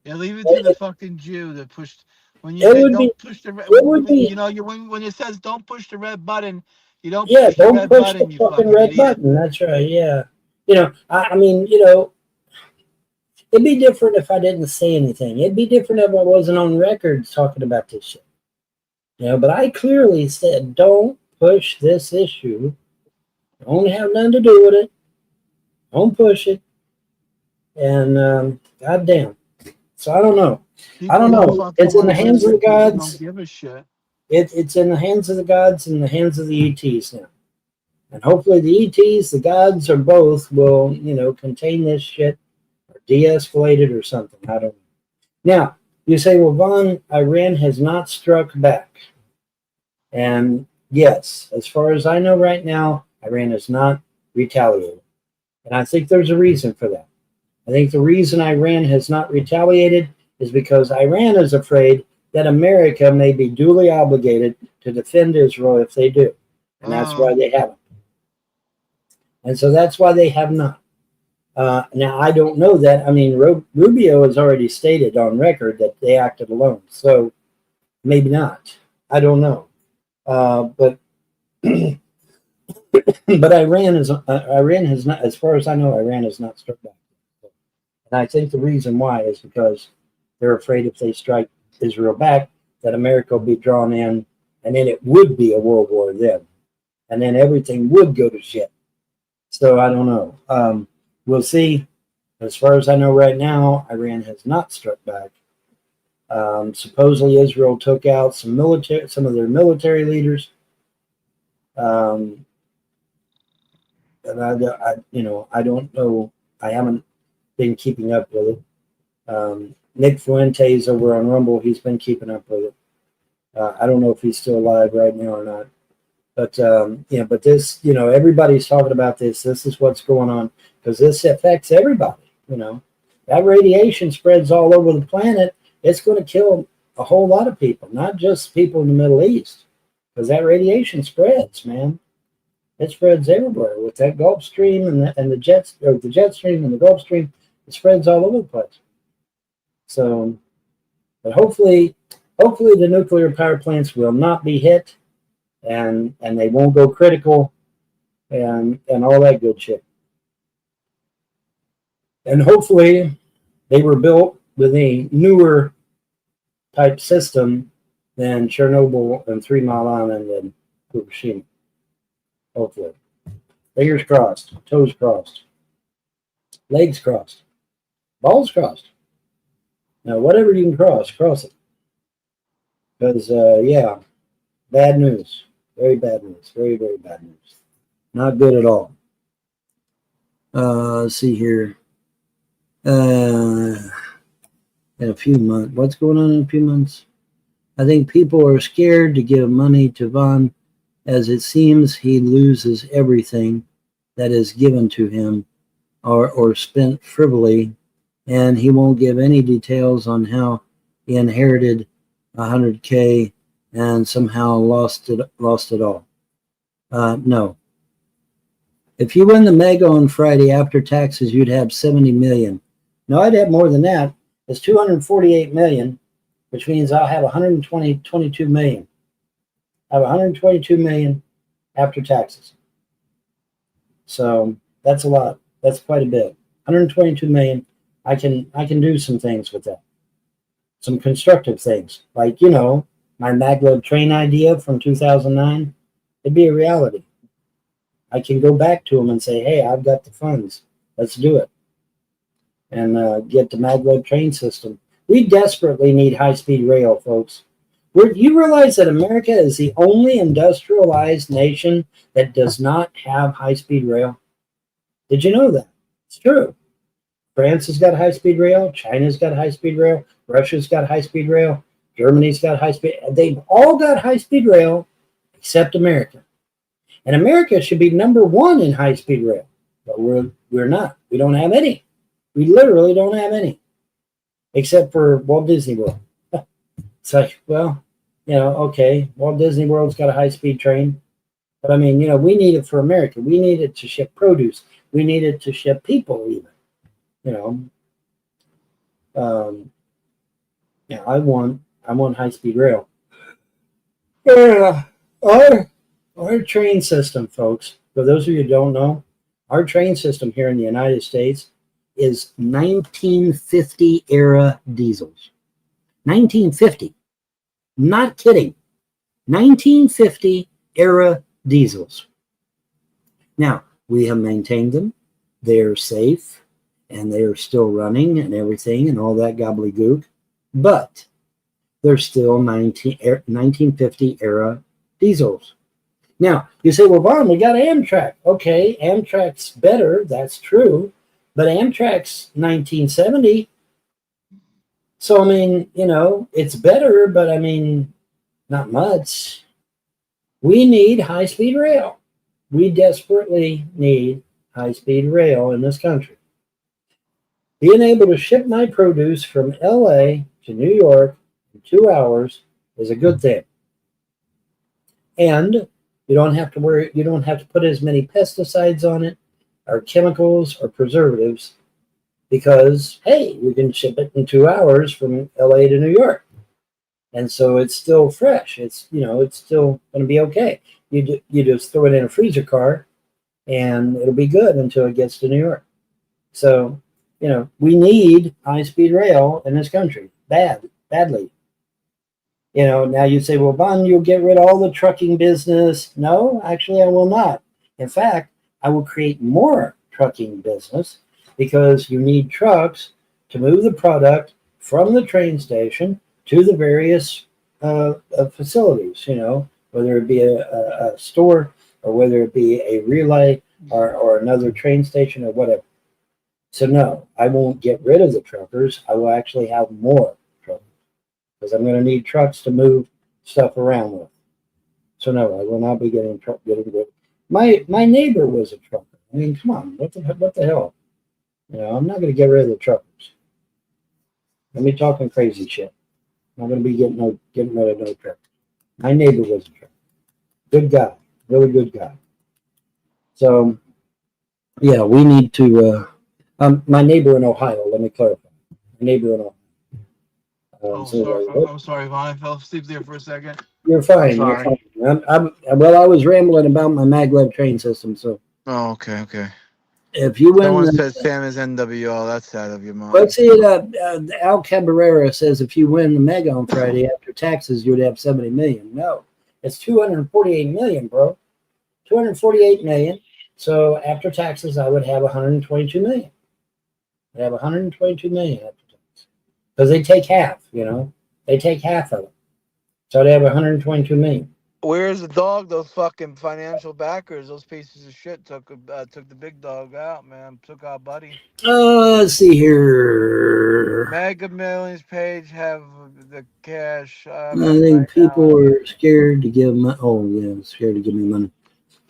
Yeah, leave it to the fucking Jew that pushed. When you It say would be, don't push the red, it would be, you know, when it says don't push the red button, you don't yeah, push the don't red push the button, you fucking fucking red idiot. button. That's right, yeah. You know, I mean, you know, it'd be different if I didn't say anything. It'd be different if I wasn't on record talking about this shit. You know, but I clearly said, don't push this issue. Don't have nothing to do with it. Don't push it. And goddamn. So I don't know. I People don't don't know. fucking It's in want the to hands of the listen. People don't gods. give a shit. It's in the hands of the gods and the hands of the ETs now. And hopefully the ETs, the gods, or both will, you know, contain this shit or de-escalate it or something. I don't know. Now, you say, well, Vaughn, Iran has not struck back. And yes, as far as I know right now, Iran has not retaliated. And I think there's a reason for that. I think the reason Iran has not retaliated is because Iran is afraid that America may be duly obligated to defend Israel if they do. And that's why they haven't. And so that's why they have not. Now, I don't know that. I mean, Rubio has already stated on record that they acted alone. So maybe not. I don't know. But but Iran has not, as far as I know, Iran has not struck back. And I think the reason why is because they're afraid if they strike Israel back, that America will be drawn in, and then it would be a world war then, and then everything would go to shit. So I don't know. We'll see. As far as I know right now, Iran has not struck back. Supposedly Israel took out some of their military leaders. And I don't know. I haven't been keeping up with it. Nick Fuentes over on Rumble, he's been keeping up with it. I don't know if he's still alive right now or not. But but this, everybody's talking about this. This is what's going on because this affects everybody. That radiation spreads all over the planet. It's going to kill a whole lot of people, not just people in the Middle East, because that radiation spreads, man. It spreads everywhere with that Gulf Stream and the jet stream and the Gulf Stream. It spreads all over the place. So, but hopefully the nuclear power plants will not be hit, and they won't go critical, and all that good shit. And hopefully they were built with a newer type system than Chernobyl and 3 Mile Island and Fukushima. Hopefully. Fingers crossed, toes crossed, legs crossed, balls crossed. Now, whatever you can cross it. Because, bad news. Very bad news. Very, very bad news. Not good at all. Let's see here. In a few months. What's going on in a few months? I think people are scared to give money to Vaughn, as it seems he loses everything that is given to him or spent frivolly, and he won't give any details on how he inherited $100K and somehow lost it all. No. If you win the mega on Friday after taxes, you'd have 70 million. No, I'd have more than that. It's 248 million, which means I'll have 22 million. I have 122 million after taxes. So that's a lot. That's quite a bit. 122 million. I can do some things with that. Some constructive things. Like, my maglev train idea from 2009. It'd be a reality. I can go back to them and say, hey, I've got the funds. Let's do it. And get the maglev train system. We desperately need high-speed rail, folks. You realize that America is the only industrialized nation that does not have high-speed rail? Did you know that? It's true. France has got high-speed rail. China's got high-speed rail. Russia's got high-speed rail. Germany's got high-speed. They've all got high-speed rail except America. And America should be number one in high-speed rail. But we're not. We don't have any. We literally don't have any, except for Walt Disney World. It's like, well, okay, Walt Disney World's got a high-speed train. But I mean, we need it for America. We need it to ship produce. We need it to ship people even, you know. I want high-speed rail. Yeah, our train system, folks, for those of you who don't know, our train system here in the United States is 1950 era diesels. 1950. Not kidding. 1950 era diesels. Now, we have maintained them. They're safe and they're still running and everything and all that gobbledygook. But they're still 1950 era diesels. Now, you say, well, Vaughn, we got Amtrak. Okay, Amtrak's better. That's true. But Amtrak's 1970. So, I mean, it's better, but I mean, not much. We need high-speed rail. We desperately need high-speed rail in this country. Being able to ship my produce from LA to New York in 2 hours is a good thing. And you don't have to put as many pesticides on it, or chemicals, or preservatives, because, hey, we can ship it in 2 hours from LA to New York. And so it's still fresh. It's still going to be okay. You just throw it in a freezer car and it'll be good until it gets to New York. So, we need high-speed rail in this country badly. Now you say, well, Vaughn, you'll get rid of all the trucking business. No, actually, I will not. In fact, I will create more trucking business because you need trucks to move the product from the train station to the various facilities, whether it be a store or whether it be a relay or another train station or whatever. So no, I won't get rid of the truckers. I will actually have more truckers because I'm going to need trucks to move stuff around with. So no, I will not be getting rid. My neighbor was a trucker. I mean, come on, what the hell? I'm not going to get rid of the truckers. Let me talking crazy shit. I'm not going to be getting rid of no truckers. My neighbor was a trucker. Good guy, really good guy. So yeah, we need to. My neighbor in Ohio. Let me clarify. My neighbor in Ohio. I'm sorry, Vaughn. I fell asleep there for a second. You're fine. You're fine. Well, I was rambling about my maglev train system. So. Oh, okay. If you win, someone said Sam is NWO. That's sad of your mom. Let's see. Al Cabrera says if you win the mega on Friday after taxes, you would have 70 million. No, it's 248 million, bro. 248 million. So after taxes, I would have 122 million. I'd have 122 million after taxes because they take half. They take half of it. So they have 122 million. Where's the dog? Those fucking financial backers, those pieces of shit took the big dog out, man. Took out Buddy. Let's see here. Mega Millions page have the cash. I think people are scared to give money. Oh yeah, scared to give me money.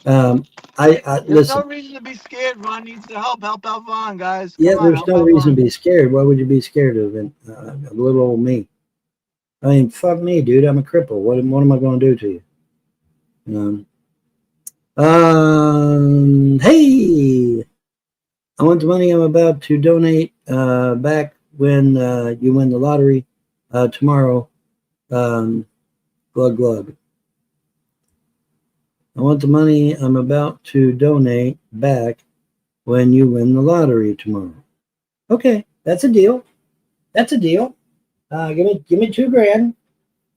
There's listen. no reason to be scared. Ron needs to help. Help out Vaughn, guys. Come on, there's no reason to be scared. Why would you be scared of it? A little old me. I mean, fuck me, dude. I'm a cripple. What am I going to do to you? Hey, I want the money I'm about to donate back when you win the lottery tomorrow. Glug glug. I want the money I'm about to donate back when you win the lottery tomorrow. Okay, that's a deal. That's a deal. Give me $2,000,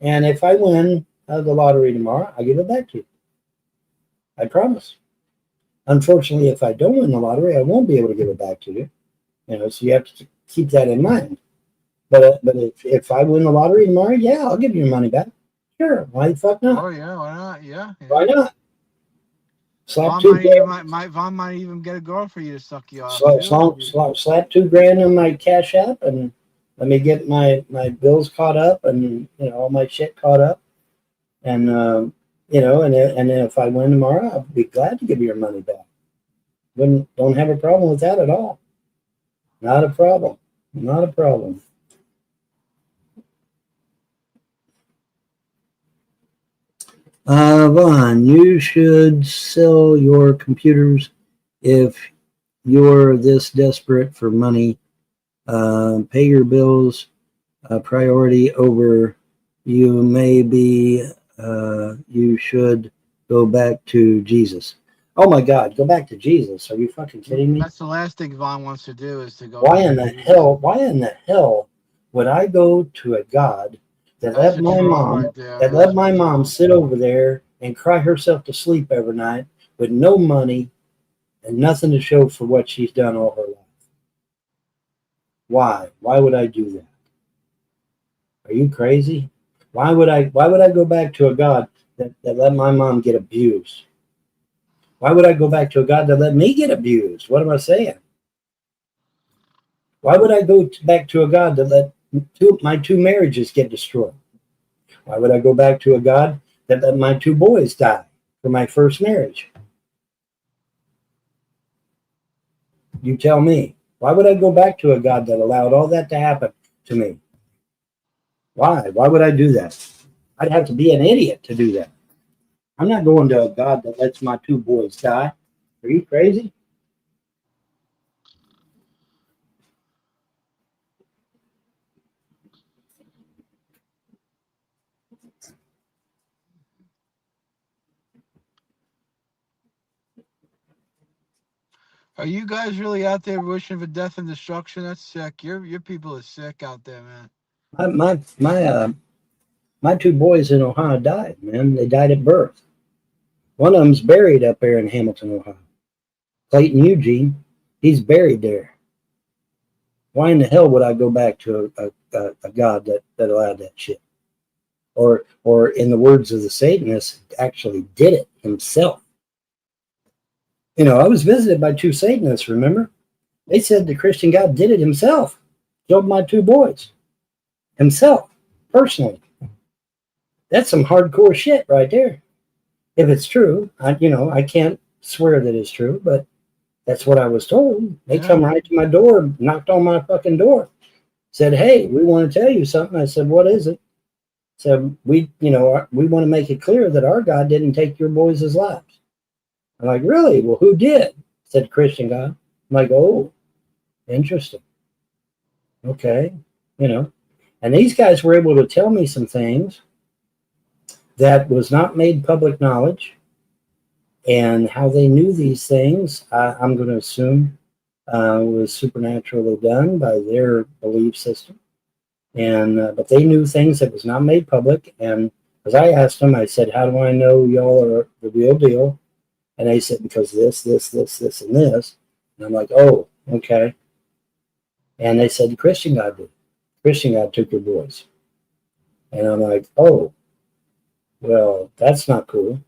and if I win the lottery tomorrow, I give it back to you. I promise. Unfortunately, if I don't win the lottery, I won't be able to give it back to you. So you have to keep that in mind. But if I win the lottery tomorrow, yeah, I'll give you your money back. Sure, why the fuck not? Oh yeah, why not? Yeah. Why not? Vaughn might even get a girl for you to suck you off. Slap $2,000 on my Cash App and let me get my bills caught up and all my shit caught up, and and then if I win tomorrow, I'll be glad to give you your money back. Don't have a problem with that at all. Not a problem. Not a problem. Vaughn, you should sell your computers if you're this desperate for money. Pay your bills priority over you may be you should go back to Jesus. Oh my God, go back to Jesus. Are you fucking kidding me? That's the last thing Vaughn wants to do is to go Why back in to the Jesus. hell would I go to a God that That's a troll right there. let That's a my mom troll. sit over there and cry herself to sleep every night with no money and nothing to show for what she's done all her life? Why? Why would I do that? Are you crazy? Why would I go back to a God that let my mom get abused? Why would I go back to a God that let me get abused? What am I saying? Why would I go back to a God that let my two marriages get destroyed? Why would I go back to a God that let my two boys die for my first marriage? You tell me. Why would I go back to a God that allowed all that to happen to me? Why? Why would I do that? I'd have to be an idiot to do that. I'm not going to a God that lets my two boys die. Are you crazy? Are you guys really out there wishing for death and destruction? That's sick. Your people are sick out there, man. My two boys in Ohio died, man. They died at birth. One of them's buried up there in Hamilton, Ohio. Clayton Eugene, he's buried there. Why in the hell would I go back to a God that allowed that shit? Or in the words of the Satanists, actually did it himself. You know, I was visited by two Satanists, remember? They said the Christian God did it himself. Killed my two boys. Himself. Personally. That's some hardcore shit right there. If it's true, I can't swear that it's true, but that's what I was told. They come right to my door, knocked on my fucking door, said, "Hey, we want to tell you something." I said, "What is it?" Said, we want to make it clear that our God didn't take your boys' lives." I'm like, "Really? Well, who did?" Said Christian God. I'm like, "Oh, interesting. Okay." You know, and these guys were able to tell me some things that was not made public knowledge. And how they knew these things, I'm going to assume, was supernaturally done by their belief system. And but they knew things that was not made public. And as I asked them, I said, "How do I know y'all are the real deal?" And they said, "Because this, and this." And I'm like, "Oh, okay." And they said, "The Christian God did. Christian God took your boys." And I'm like, "Oh, well, that's not cool."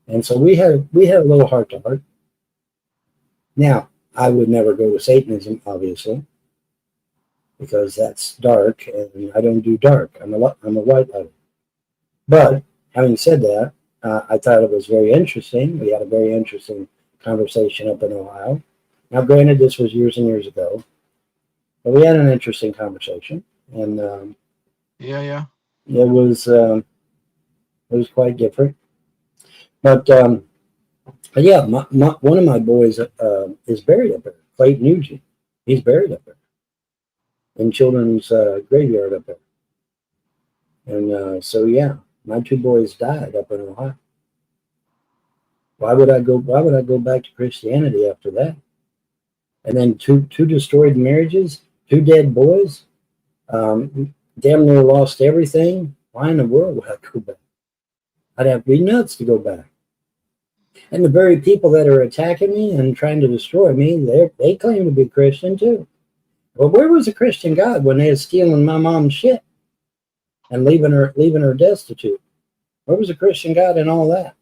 And so we had a little heart to heart. Now, I would never go to Satanism, obviously, because that's dark, and I don't do dark. I'm a white lighter. But having said that, I thought it was very interesting. We had a very interesting conversation up in Ohio. Now, granted, this was years and years ago, but we had an interesting conversation, and Yeah. it was quite different. But yeah, one of my boys is buried up there. Clayton Eugene, he's buried up there in Children's Graveyard up there. And so yeah, my two boys died up in Ohio. Why would I go? Why would I go back to Christianity after that? And then two destroyed marriages, two dead boys, damn near lost everything. Why in the world would I go back? I'd have to be nuts to go back. And the very people that are attacking me and trying to destroy me, they claim to be Christian too. Well, where was the Christian God when they were stealing my mom's shit and leaving her destitute? Where was the Christian God in all that?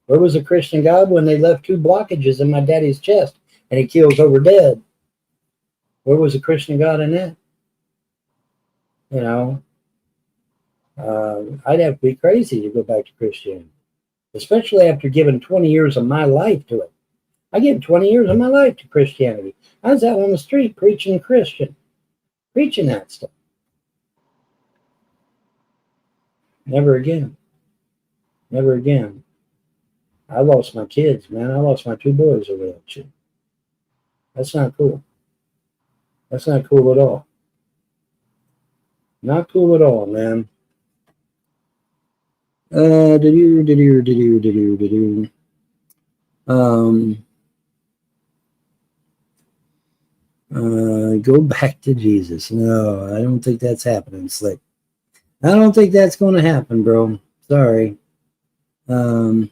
Where was the Christian God when they left two blockages in my daddy's chest and he keels over dead? Where was the Christian God in that? You know, I'd have to be crazy to go back to Christianity, especially after giving 20 years of my life to it. I gave 20 years of my life to Christianity. I was out on the street preaching that stuff. Never again. Never again. I lost my kids, man. I lost my 2 boys over that shit. That's not cool. That's not cool at all. Not cool at all, man. Go back to Jesus. No, I don't think that's happening, Slick. I don't think that's going to happen, bro. Sorry. Do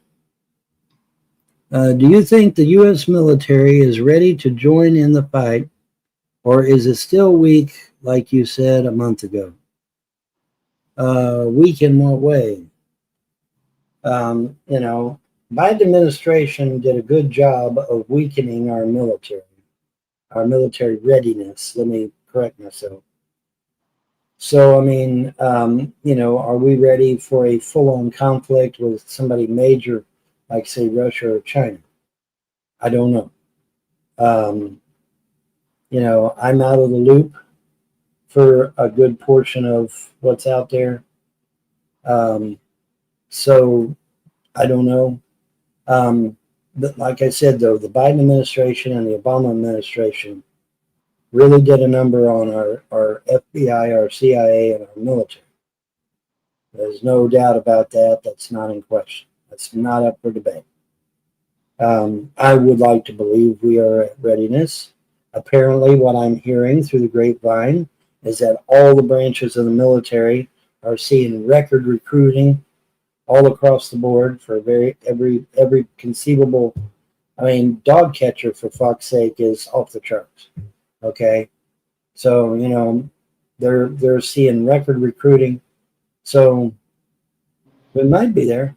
you think the U.S. military is ready to join in the fight, or is it still weak, like you said a month ago? Weak in what way? You know, Biden administration did a good job of weakening our military readiness. Let me correct myself. So, I mean, you know, are we ready for a full-on conflict with somebody major, like, say, Russia or China? I don't know. You know, I'm out of the loop for a good portion of what's out there. So, I don't know. But like I said, though, the Biden administration and the Obama administration really did a number on our FBI, our CIA, and our military. There's no doubt about that. That's not in question. That's not up for debate. I would like to believe we are at readiness. Apparently, what I'm hearing through the grapevine is that all the branches of the military are seeing record recruiting all across the board for every conceivable. I mean, dog catcher, for fuck's sake, is off the charts. Okay, so you know they're seeing record recruiting. So we might be there.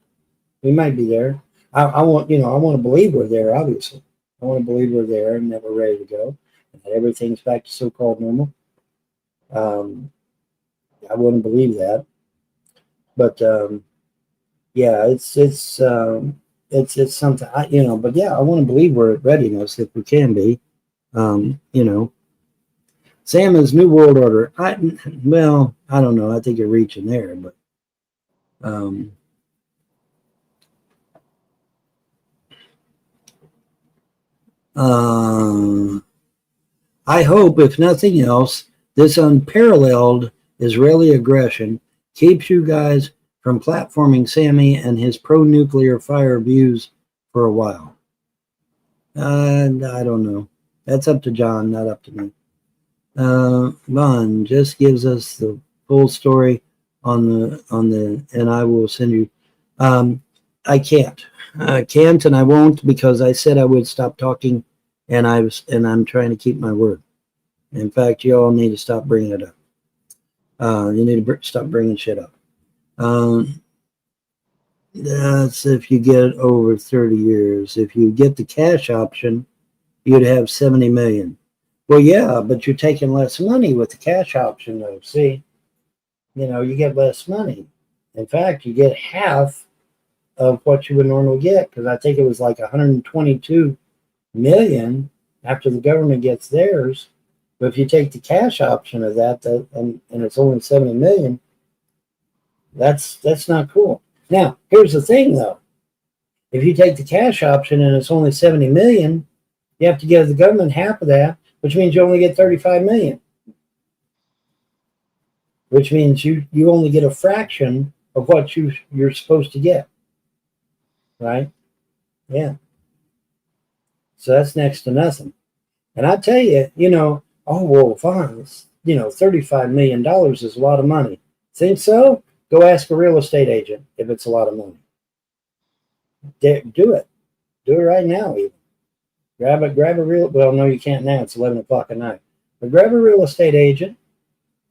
We might be there. I want to believe we're there. Obviously, I want to believe we're there and that we're ready to go, and that everything's back to so-called normal. I wouldn't believe that, but yeah, it's something. But yeah, I want to believe we're at readiness if we can be. You know, Salmon's New World Order. I don't know. I think you're reaching there, but I hope, if nothing else, this unparalleled Israeli aggression keeps you guys from platforming Sammy and his pro-nuclear fire views for a while. I don't know. That's up to John, not up to me. Von just gives us the full story on the, and I will send you. I can't, and I won't, because I said I would stop talking, and I'm trying to keep my word. In fact, you all need to stop bringing it up. You need to stop bringing shit up. That's if you get over 30 years. If you get the cash option, you'd have 70 million. Well, yeah, but you're taking less money with the cash option, though. See, you know, you get less money. In fact, you get half of what you would normally get, because I think it was like 122 million after the government gets theirs. But if you take the cash option of that, and it's only 70 million, that's not cool. Now, here's the thing, though. If you take the cash option and it's only 70 million, you have to give the government half of that, which means you only get 35 million. Which means you only get a fraction of what you're supposed to get. Right? Yeah. So that's next to nothing. And I tell you, you know, oh, well, fine. You know, $35 million is a lot of money. Think so? Go ask a real estate agent if it's a lot of money. Do it. Do it right now, even. Grab a real, well, no, you can't now. It's 11 o'clock at night. But grab a real estate agent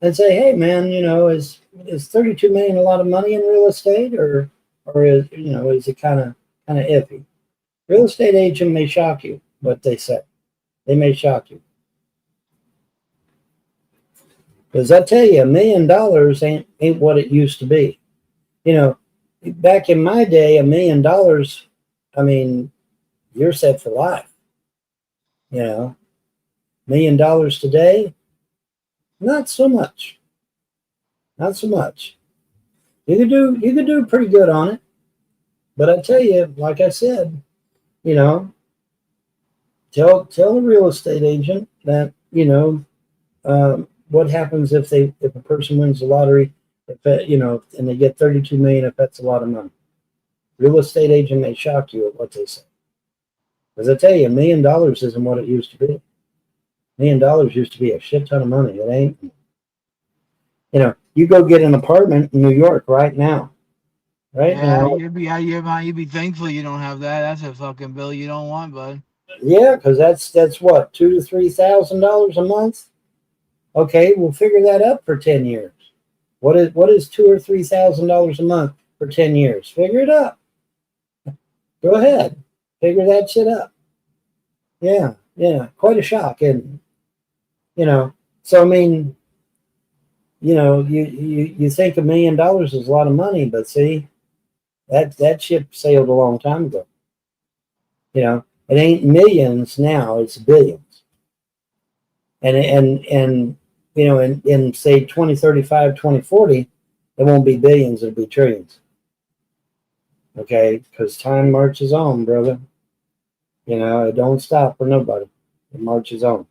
and say, hey, man, you know, is 32 million a lot of money in real estate, or is, you know, is it kind of iffy? Real estate agent may shock you, what they say. They may shock you. Because I tell you, $1 million ain't what it used to be. You know, back in my day, $1 million, I mean, you're set for life. You know, $1 million today, not so much. Not so much. You could do pretty good on it. But I tell you, like I said, you know, tell a real estate agent that, you know, what happens if a person wins the lottery, you know, and they get 32 million, if that's a lot of money. Real estate agent may shock you at what they say. Because I tell you, $1 million isn't what it used to be. $1 million used to be a shit ton of money. It ain't. You know, you go get an apartment in New York right now. Right Yeah, now. you'd be thankful you don't have that. That's a fucking bill you don't want, bud. Yeah, because that's what, $2,000 to $3,000 a month. Okay, we'll figure that up for 10 years. What is $2,000 or $3,000 a month for 10 years? Figure it up. Go ahead, figure that shit up. Yeah, quite a shock, and you know. So I mean, you know, you think $1 million is a lot of money, but see, that ship sailed a long time ago. You know, it ain't millions now; it's billions. And you know, in say 2035, 2040, it won't be billions; it'll be trillions. Okay, because time marches on, brother. You know, it don't stop for nobody. It marches on.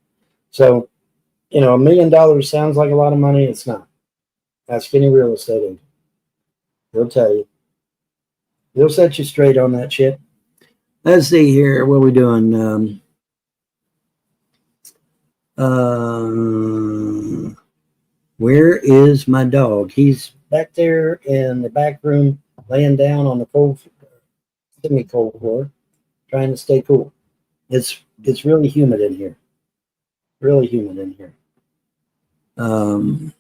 So, you know, $1 million sounds like a lot of money. It's not. Ask any real estate agent. They'll tell you. They'll set you straight on that shit. Let's see here. What are we doing? Where is my dog? He's back there in the back room, laying down on the cold, semi-cold floor, trying to stay cool. It's really humid in here. Really humid in here. On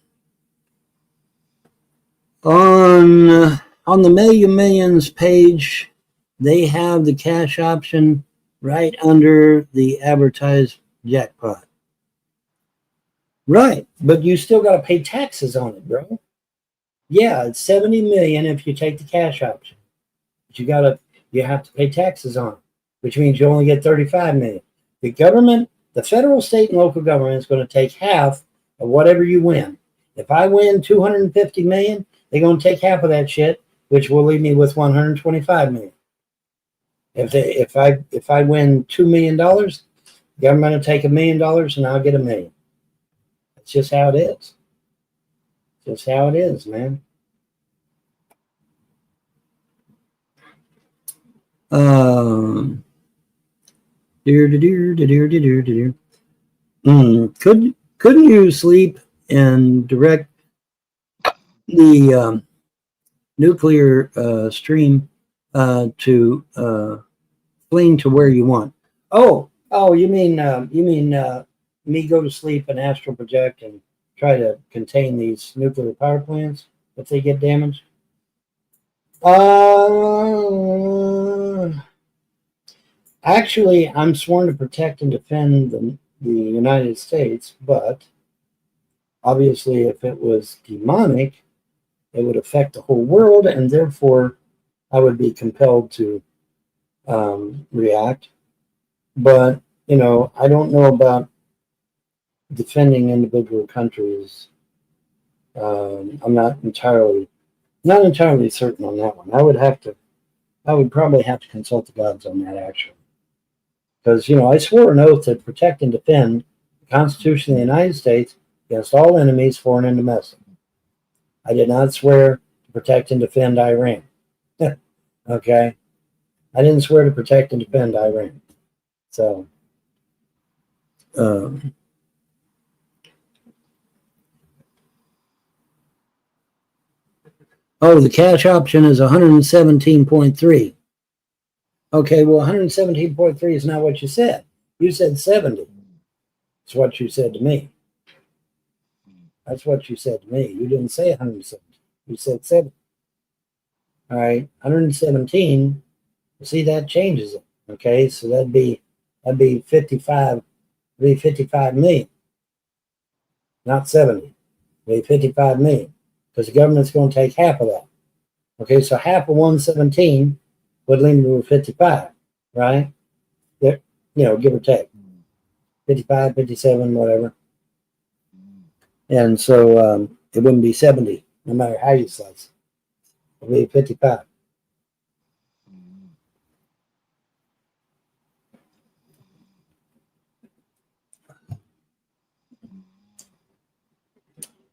the Millions page, they have the cash option right under the advertised jackpot. Right, but you still got to pay taxes on it, bro. Yeah, it's 70 million if you take the cash option, but you have to pay taxes on it, which means you only get 35 million. The government, the federal, state, and local government is going to take half of whatever you win. If I win 250 million, they're going to take half of that shit, which will leave me with 125 million. If I win $2 million, the government will take $1 million and I'll get $1 million. That's just how it is. Just how it is, man. Couldn't you sleep and direct the nuclear stream to fling to where you want? Oh, you mean me go to sleep and astral project and try to contain these nuclear power plants if they get damaged? Actually, I'm sworn to protect and defend the United States, but obviously, if it was demonic, it would affect the whole world, and therefore, I would be compelled to react. But you know, I don't know about defending individual countries. I'm not entirely certain on that one. I would probably have to consult the gods on that, actually, because you know I swore an oath to protect and defend the Constitution of the United States against all enemies, foreign and domestic. I did not swear to protect and defend Iran. Okay, I didn't swear to protect and defend Iran. So. The cash option is 117.3. Okay, well, 117.3 is not what you said. You said 70. That's what you said to me. That's what you said to me. You didn't say 117. You said 70. All right, 117. See, that changes it. Okay, so that'd be 55. It'd be 55 million, not 70. It'd be 55 million. Because the government's going to take half of that. Okay, so half of 117 would leave me with 55, right? You know, give or take. 55, 57, whatever. And so it wouldn't be 70, no matter how you slice it. It would be 55.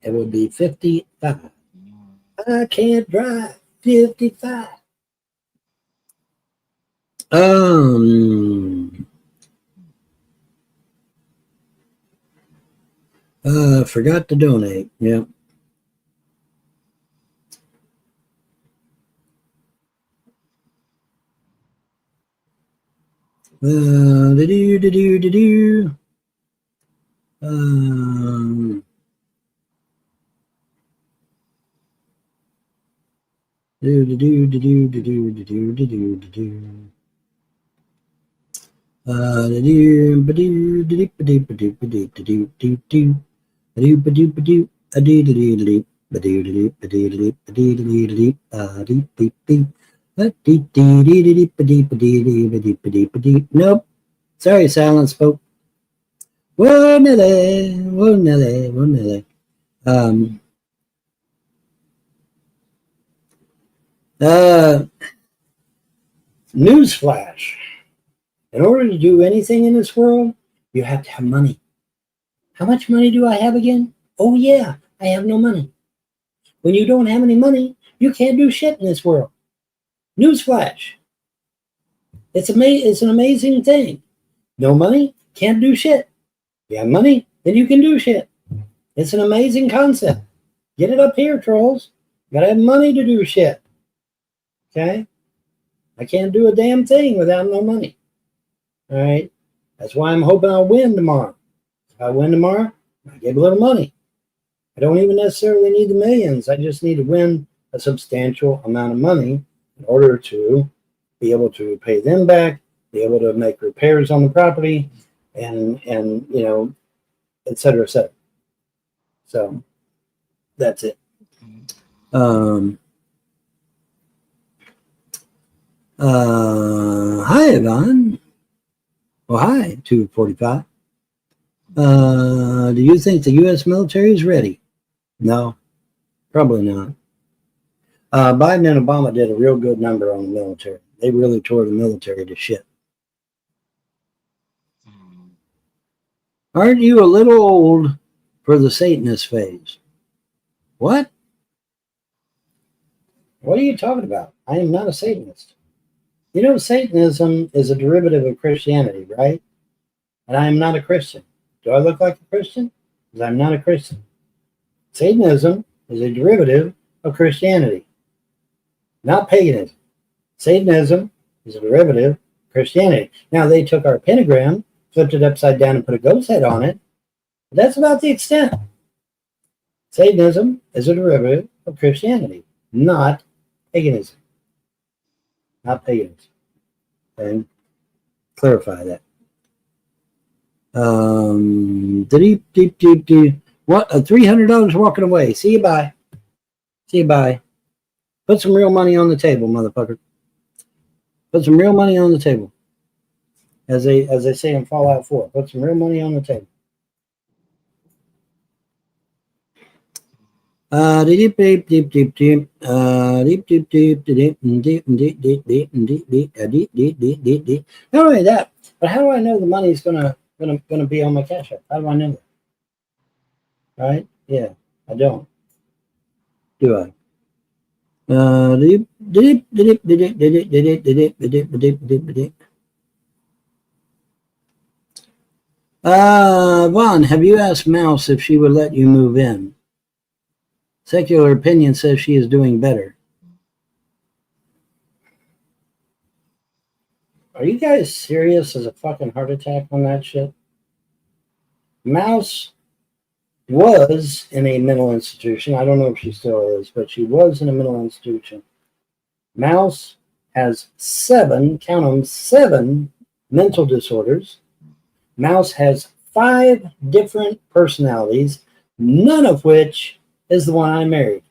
It would be 55. I can't drive 55. Forgot to donate. Yeah. Nope. Sorry, silent spoke. Whoa, Nelly. Whoa, Nelly. Whoa, Nelly. Newsflash. In order to do anything in this world, you have to have money. How much money do I have again? Oh, yeah, I have no money. When you don't have any money, you can't do shit in this world. Newsflash. It's an amazing thing. No money, can't do shit. You have money, then you can do shit. It's an amazing concept. Get it up here, trolls. You gotta have money to do shit. Okay? I can't do a damn thing without no money. All right? That's why I'm hoping I'll win tomorrow. If I win tomorrow, I get a little money. I don't even necessarily need the millions. I just need to win a substantial amount of money in order to be able to pay them back, be able to make repairs on the property, and you know, et cetera, et cetera. So that's it. Hi, Yvonne. Well, hi, 245. Do you think the U.S. military is ready? No, probably not. Biden and Obama did a real good number on the military. They really tore the military to shit. Aren't you a little old for the Satanist phase? What? What are you talking about? I am not a Satanist. You know, Satanism is a derivative of Christianity, right? And I am not a Christian. Do I look like a Christian? Because I'm not a Christian. Satanism is a derivative of Christianity, not paganism. Satanism is a derivative of Christianity. Now, they took our pentagram, flipped it upside down, and put a ghost head on it. But that's about the extent. Satanism is a derivative of Christianity, not paganism. Not paganism. Okay? Clarify that. What? $300 walking away. See you, bye. See you, bye. Put some real money on the table, motherfucker. Put some real money on the table. As they say in Fallout 4, put some real money on the table. Not only that, but how do I know the money is gonna be on my cash app? How do I know that? Right? Yeah, I don't. Do I? Vaughn, have you asked Mouse if she would let you move in? Secular opinion says she is doing better. Are you guys serious as a fucking heart attack on that shit? Mouse was in a mental institution. I don't know if she still is, but she was in a mental institution. Mouse has 7, count them, 7 mental disorders. Mouse has 5 different personalities, none of which is the one I married.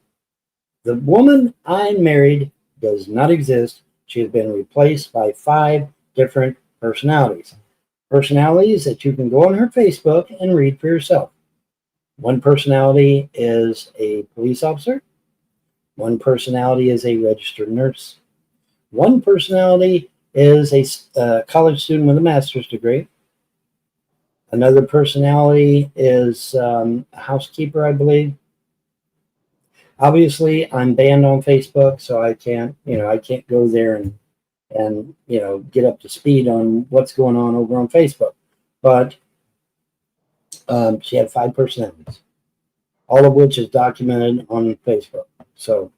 The woman I married does not exist. She has been replaced by 5 different personalities. personalities that you can go on her Facebook and read for yourself. One personality is a police officer. One personality is a registered nurse. One personality is a college student with a master's degree. Another personality is a housekeeper, I believe. Obviously, I'm banned on Facebook, so I can't go there and get up to speed on what's going on over on Facebook. But she had 5 personalities, all of which is documented on Facebook. So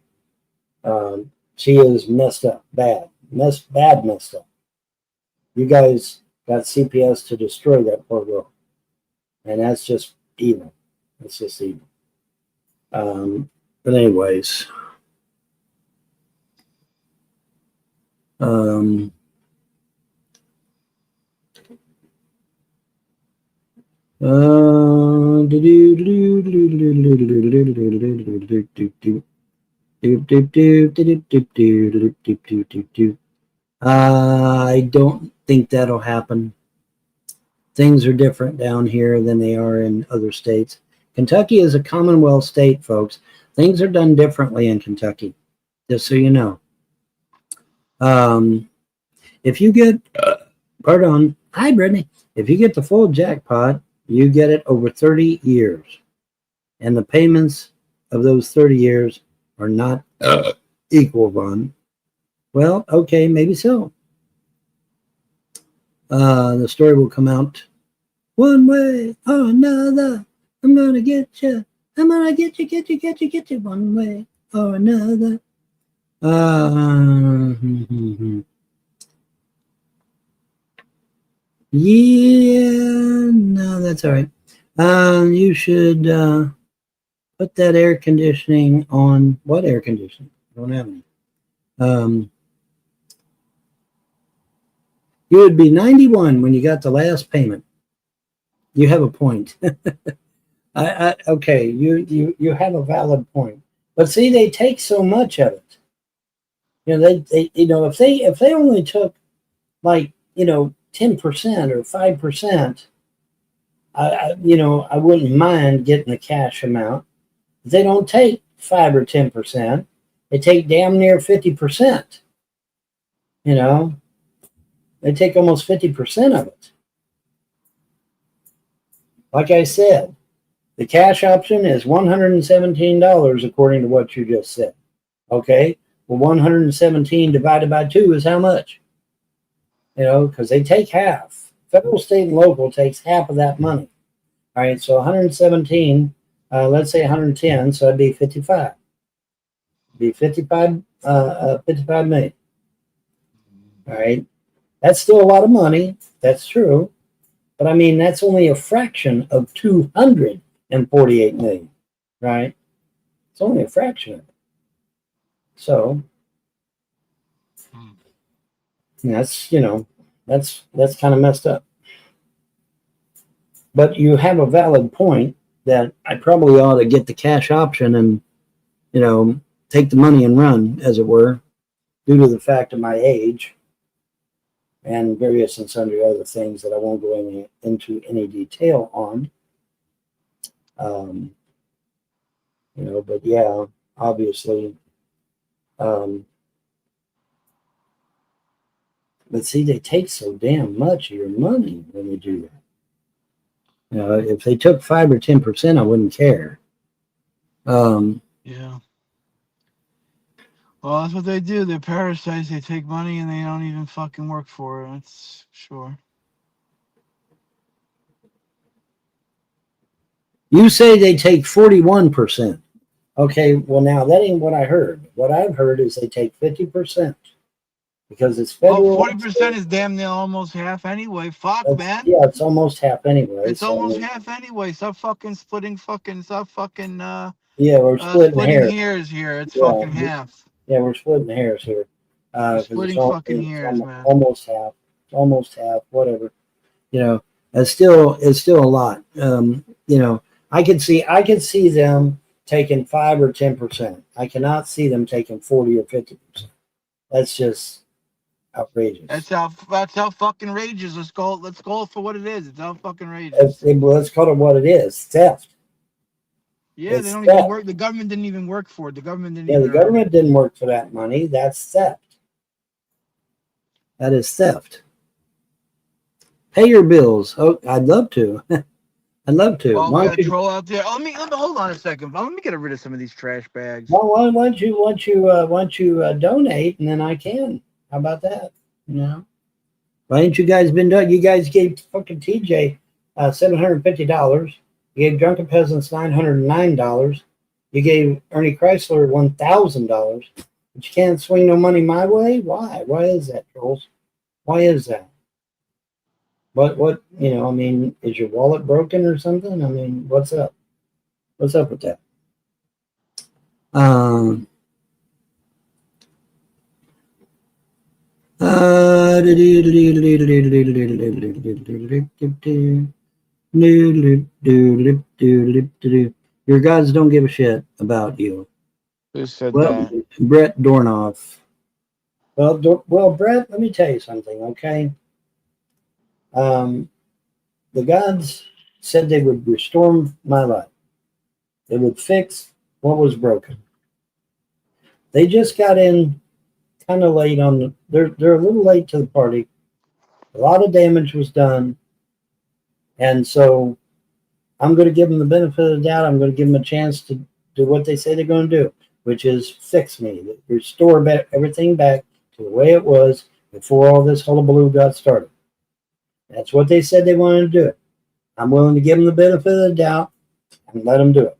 she is messed up, messed up. You guys got CPS to destroy that poor girl, and that's just evil. It's just evil. But anyways, I don't think that'll happen. Things are different down here than they are in other states. Kentucky is a Commonwealth state, folks. Things are done differently in Kentucky, just so you know. If you get, hi Brittany. If you get the full jackpot, you get it over 30 years. And the payments of those 30 years are not equal, Vaughn. Well, okay, maybe so. The story will come out one way or another. I'm gonna get you. I'm gonna get you one way or another. Yeah, no, that's all right. You should put that air conditioning on. What air conditioning? I don't have any. You would be 91 when you got the last payment. You have a point. Okay, you have a valid point. But see, they take so much of it. They if they only took like 10% or 5%, I wouldn't mind getting the cash amount. If they don't take 5 or 10%, they take damn near 50%. They take almost 50% of it. Like I said, the cash option is $117 according to what you just said. Okay, well, 117 divided by 2 is how much? Because they take half. Federal, state, and local takes half of that money. All right, so 117, let's say 110, so that'd be 55. It'd be 55 million. All right, that's still a lot of money. That's true. But I mean, that's only a fraction of 248 million, right? It's only a fraction of it. So that's that's kind of messed up. But you have a valid point that I probably ought to get the cash option and take the money and run, as it were, due to the fact of my age and various and sundry other things that I won't go into any detail on. But yeah, obviously. But see, they take so damn much of your money when they do that. If they took 5 or 10%, I wouldn't care. Yeah. Well, that's what they do. They're parasites. They take money and they don't even fucking work for it. That's sure. You say they take 41%. Okay, well, now that ain't what I heard. What I've heard is they take 50%. Because it's federal. Well, 40% is damn near almost half anyway. Fuck, man. Yeah, it's almost half anyway. It's almost half anyway. Stop fucking stop fucking yeah, we're splitting hairs here. It's fucking half. Yeah, we're splitting hairs here. Splitting fucking hairs, man. Almost half. Almost half, whatever. It's still a lot. I could see them taking 5 or 10%. I cannot see them taking 40 or 50%. That's just outrageous. That's how fucking outrageous. Let's call it for what it is. It's how fucking outrageous. Let's call it what it is. Theft. Yeah, It's they don't even theft. work. The government didn't even work for it. The government didn't Yeah, even the government didn't work for that money. That's theft. That is theft. Pay your bills. Oh, I'd love to. I'd love to. Well, Why we got don't a you? troll out there. Oh, let me hold on a second. Let me get rid of some of these trash bags. Well, why don't you donate, and then I can. How about that? You know. Why ain't you guys been done? You guys gave fucking TJ $750. You gave Drunken Peasants $909. You gave Ernie Chrysler $1,000. But you can't swing no money my way. Why? Why is that, trolls? Why is that? What? You know? I mean, is your wallet broken or something? I mean, what's up? What's up with that? Your gods don't give a shit about you. Who said Well, that? Brett Dornoff. Well, Brett, let me tell you something, okay? The gods said they would restore my life. They would fix what was broken. They just got in kind of late on the. They're a little late to the party. A lot of damage was done, and so I'm going to give them the benefit of the doubt. I'm going to give them a chance to do what they say they're going to do, which is fix me, restore everything back to the way it was before all this hullabaloo got started. That's what they said they wanted to do. I'm willing to give them the benefit of the doubt and let them do it.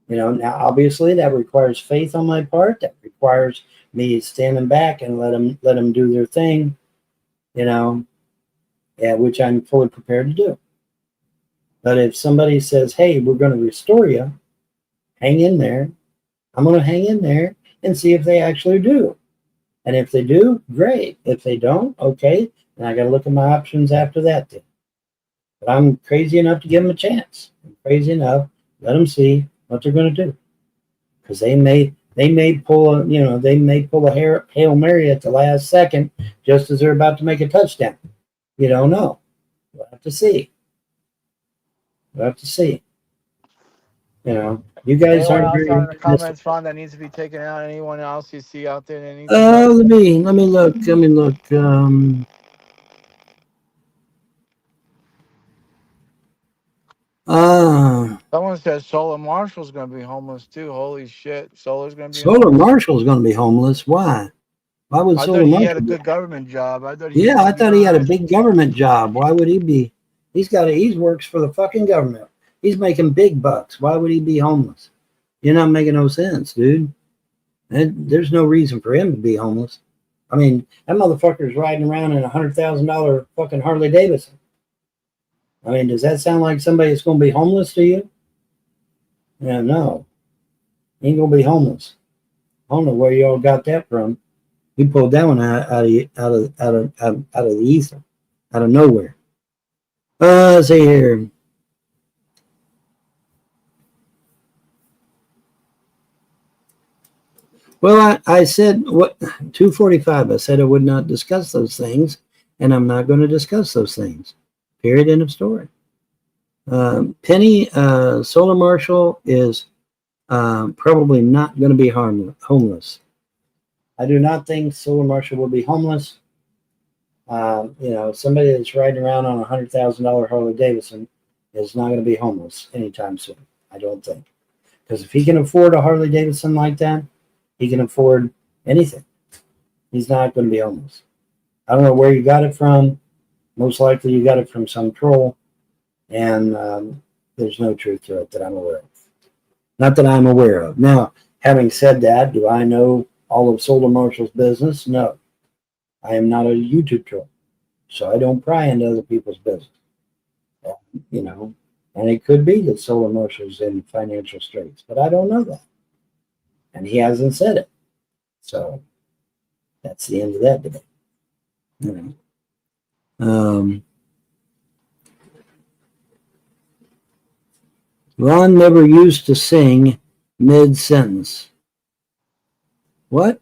You know, now obviously that requires faith on my part. That requires me standing back and let them do their thing. You know, which I'm fully prepared to do. But if somebody says, "Hey, we're going to restore you," hang in there. I'm going to hang in there and see if they actually do. And if they do, great. If they don't, okay. Then I got to look at my options after that. Then. But I'm crazy enough to give them a chance. I'm crazy enough. Let them see what they're going to do. Because they may pull a Hail Mary at the last second just as they're about to make a touchdown. You don't know. We'll have to see. We'll have to see. You know, you guys Anyone aren't else very on the optimistic. comments front that needs to be taken out? Anyone else you see out there that needs to go? Let me look. Let me look. Someone says Solar Marshall's going to be homeless too. Holy shit. Solar's going to be Solar homeless. Marshall's going to be homeless. Why? Why would I Solar thought he had Marshall a be? good government job. I thought he was Yeah, going I to be thought all he had a right. big government job. Why would he be? He works for the fucking government. He's making big bucks. Why would he be homeless? You're not making no sense, dude. And there's no reason for him to be homeless. I mean, that motherfucker's riding around in $100,000 fucking Harley Davidson. I mean, does that sound like somebody that's going to be homeless to you? Yeah, no. He ain't going to be homeless. I don't know where y'all got that from. He pulled that one out of the ether, out of nowhere. Let's see here. Well, I said what 245. I said I would not discuss those things, and I'm not going to discuss those things. Period. End of story. Penny Solar Marshall is probably not going to be homeless. I do not think Solar Marshall will be homeless. You know, somebody that's riding around on a $100,000 Harley Davidson is not going to be homeless anytime soon. I don't think, because if he can afford a Harley Davidson like that, he can afford anything. He's not going to be homeless. I don't know where you got it from. Most likely, you got it from some troll, and there's no truth to it that I'm aware of. Not that I'm aware of. Now, having said that, do I know all of Solar Marshall's business? No. I am not a YouTube troll, so I don't pry into other people's business. You know, and it could be that Solar Marshall's in financial straits, but I don't know that, and he hasn't said it. So that's the end of that debate. You know. Ron never used to sing mid-sentence. What?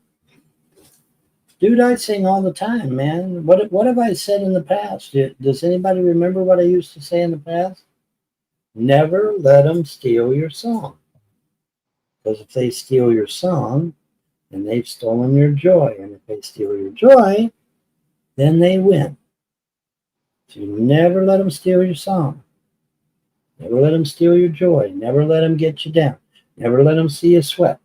Dude, I sing all the time, man. What have I said in the past? Does anybody remember what I used to say in the past? Never let them steal your song. Because if they steal your song, then they've stolen your joy. And if they steal your joy, then they win. So you never let them steal your song. Never let them steal your joy. Never let them get you down. Never let them see you sweat.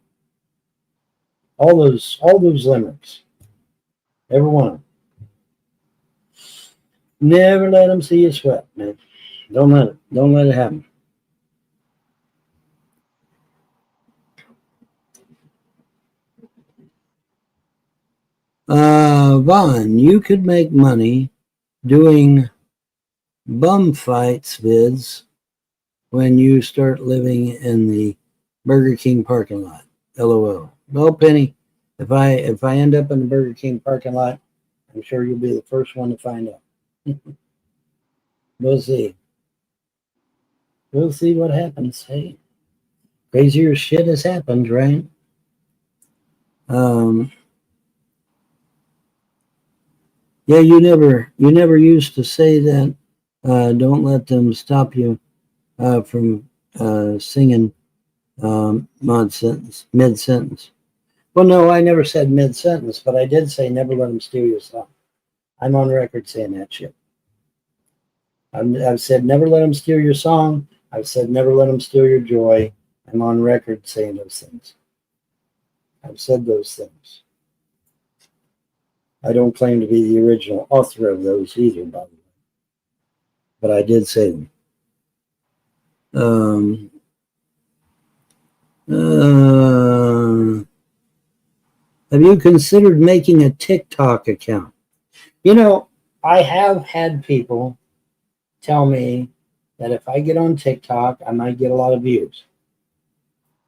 All those limericks. Every one of them. Never let them see you sweat, man. Don't let it happen. Vaughn, you could make money doing bum fights vids when you start living in the Burger King parking lot. LOL. Well, Penny, if I end up in the Burger King parking lot, I'm sure you'll be the first one to find out. We'll see. We'll see what happens. Hey, crazier shit has happened, right? Yeah, you never used to say that. Don't let them stop you from singing mid sentence. Well, no, I never said mid sentence, but I did say never let them steal your song. I'm on record saying that shit. I've said never let them steal your song. I've said never let them steal your joy. I'm on record saying those things. I've said those things. I don't claim to be the original author of those either, by the way. But I did say them. Have you considered making a TikTok account? You know, I have had people tell me that if I get on TikTok, I might get a lot of views.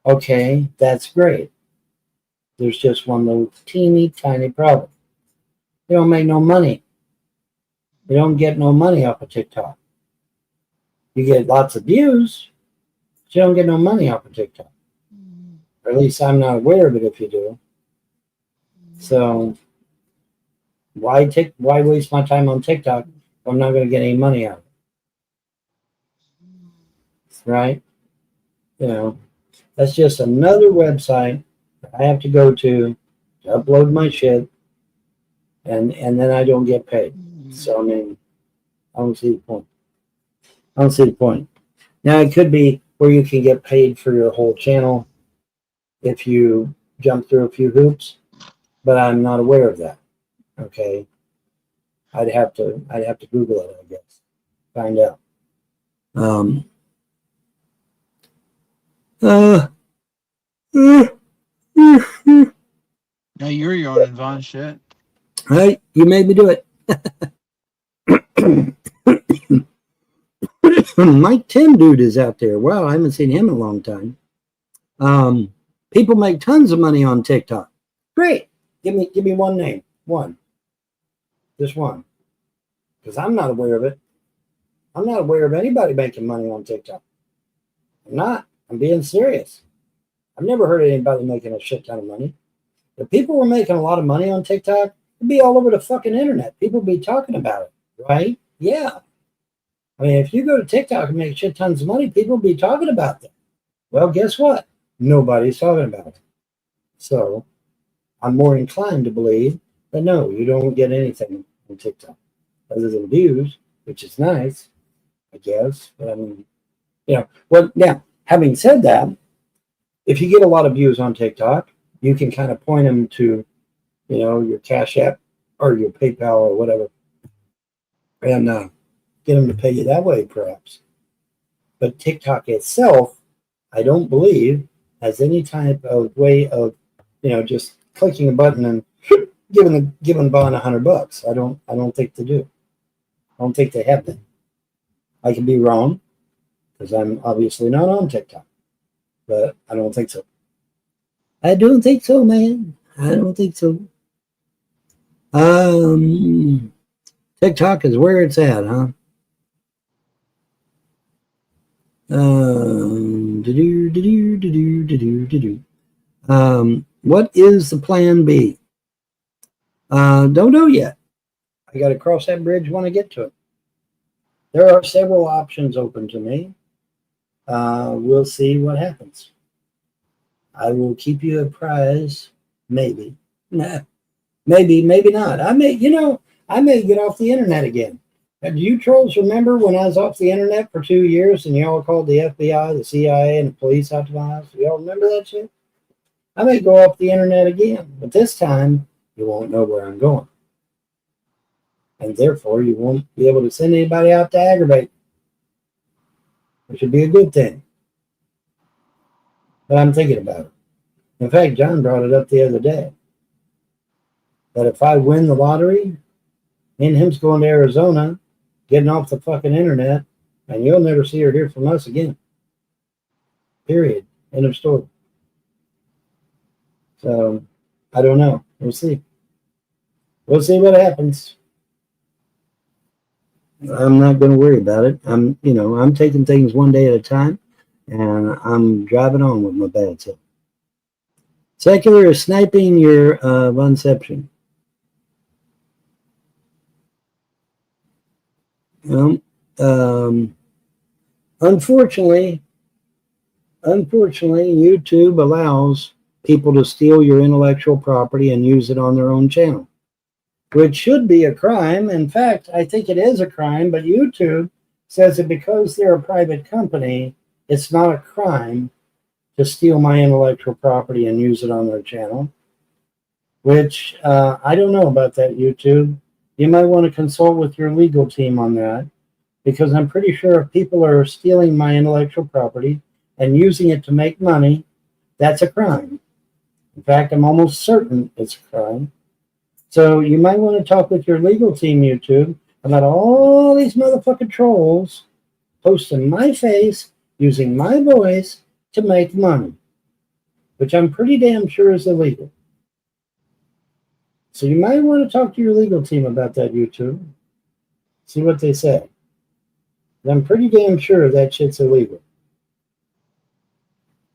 Okay, that's great. There's just one little teeny tiny problem. You don't make no money. You don't get no money off of TikTok. You get lots of views, but you don't get no money off of TikTok. Or at least I'm not aware of it if you do. So why waste my time on TikTok if I'm not going to get any money out of it? Right? You know, that's just another website that I have to go to upload my shit, and then I don't get paid. So I mean, I don't see the point. I don't see the point. Now it could be where you can get paid for your whole channel if you jump through a few hoops, but I'm not aware of that. Okay, I'd have to Google it, I guess, find out. Now you're yawning, Von. Shit. Right, you made me do it. Mike Tim dude is out there. Wow, I haven't seen him in a long time. People make tons of money on TikTok. Great. Give me one name. One. Just one. Because I'm not aware of it. I'm not aware of anybody making money on TikTok. I'm not. I'm being serious. I've never heard of anybody making a shit ton of money. If people were making a lot of money on TikTok, it'd be all over the fucking internet. People would be talking about it, right? Yeah. I mean, if you go to TikTok and make shit tons of money, people will be talking about that. Well, guess what? Nobody's talking about it. So I'm more inclined to believe that no, you don't get anything on TikTok other than views, which is nice, I guess. But I mean, you know, well, now, having said that, if you get a lot of views on TikTok, you can kind of point them to, you know, your Cash App or your PayPal or whatever, and get them to pay you that way, perhaps. But TikTok itself, I don't believe, has any type of way of, you know, just clicking a button and giving Bond $100. I don't think they do. I don't think they have that. I could be wrong because I'm obviously not on TikTok, but I don't think so. I don't think so, man. I don't think so. TikTok is where it's at, huh? What is the plan B? Don't know yet. I got to cross that bridge when I get to it. There are several options open to me. We'll see what happens. I will keep you apprised. Maybe. Nah, maybe not. I may get off the internet again. Do you trolls remember when I was off the internet for 2 years and y'all called the FBI, the CIA, and the police out to my house? Y'all remember that shit? I may go off the internet again, but this time you won't know where I'm going. And therefore you won't be able to send anybody out to aggravate, which would be a good thing. But I'm thinking about it. In fact, John brought it up the other day. That if I win the lottery, me and him's going to Arizona, getting off the fucking internet, and you'll never see or hear from us again. Period. End of story. So, I don't know. We'll see. We'll see what happens. I'm not going to worry about it. I'm taking things one day at a time, and I'm driving on with my bad self. Secular is sniping your Vonception. Unfortunately, YouTube allows people to steal your intellectual property and use it on their own channel, which should be a crime. In fact, I think it is a crime, but YouTube says that because they're a private company, it's not a crime to steal my intellectual property and use it on their channel, which I don't know about that, YouTube. You might want to consult with your legal team on that, because I'm pretty sure if people are stealing my intellectual property and using it to make money, that's a crime. In fact, I'm almost certain it's a crime. So you might want to talk with your legal team, YouTube, about all these motherfucking trolls posting my face, using my voice to make money, which I'm pretty damn sure is illegal. So you might want to talk to your legal team about that, YouTube. See what they say. I'm pretty damn sure that shit's illegal.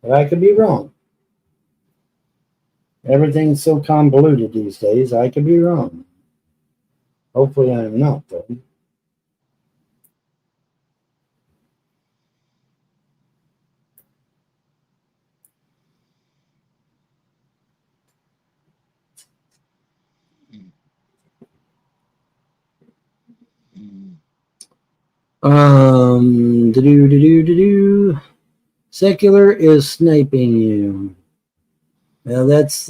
But I could be wrong. Everything's so convoluted these days, I could be wrong. Hopefully I'm not, though. Secular is sniping you. Now that's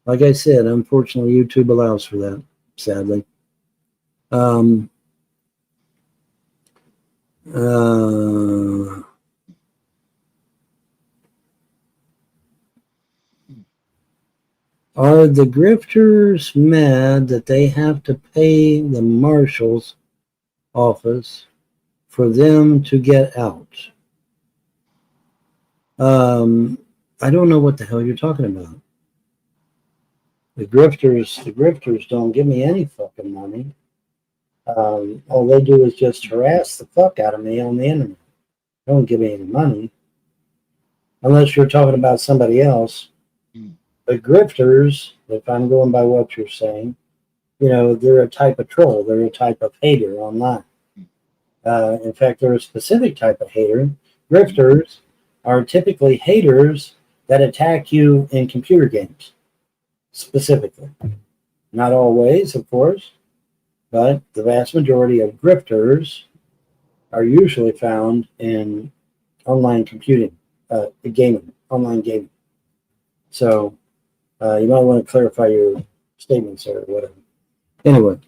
like I said, unfortunately YouTube allows for that, sadly. Are the grifters mad that they have to pay the marshal's office for them to get out? I don't know what the hell you're talking about. The grifters don't give me any fucking money. All they do is just harass the fuck out of me on the internet. They don't give me any money. Unless you're talking about somebody else. The grifters, if I'm going by what you're saying, they're a type of troll. They're a type of hater online. In fact, they're a specific type of hater. Grifters are typically haters that attack you in computer games, specifically. Not always, of course, but the vast majority of grifters are usually found in online computing, online gaming. So you might want to clarify your statements or whatever. Anyway.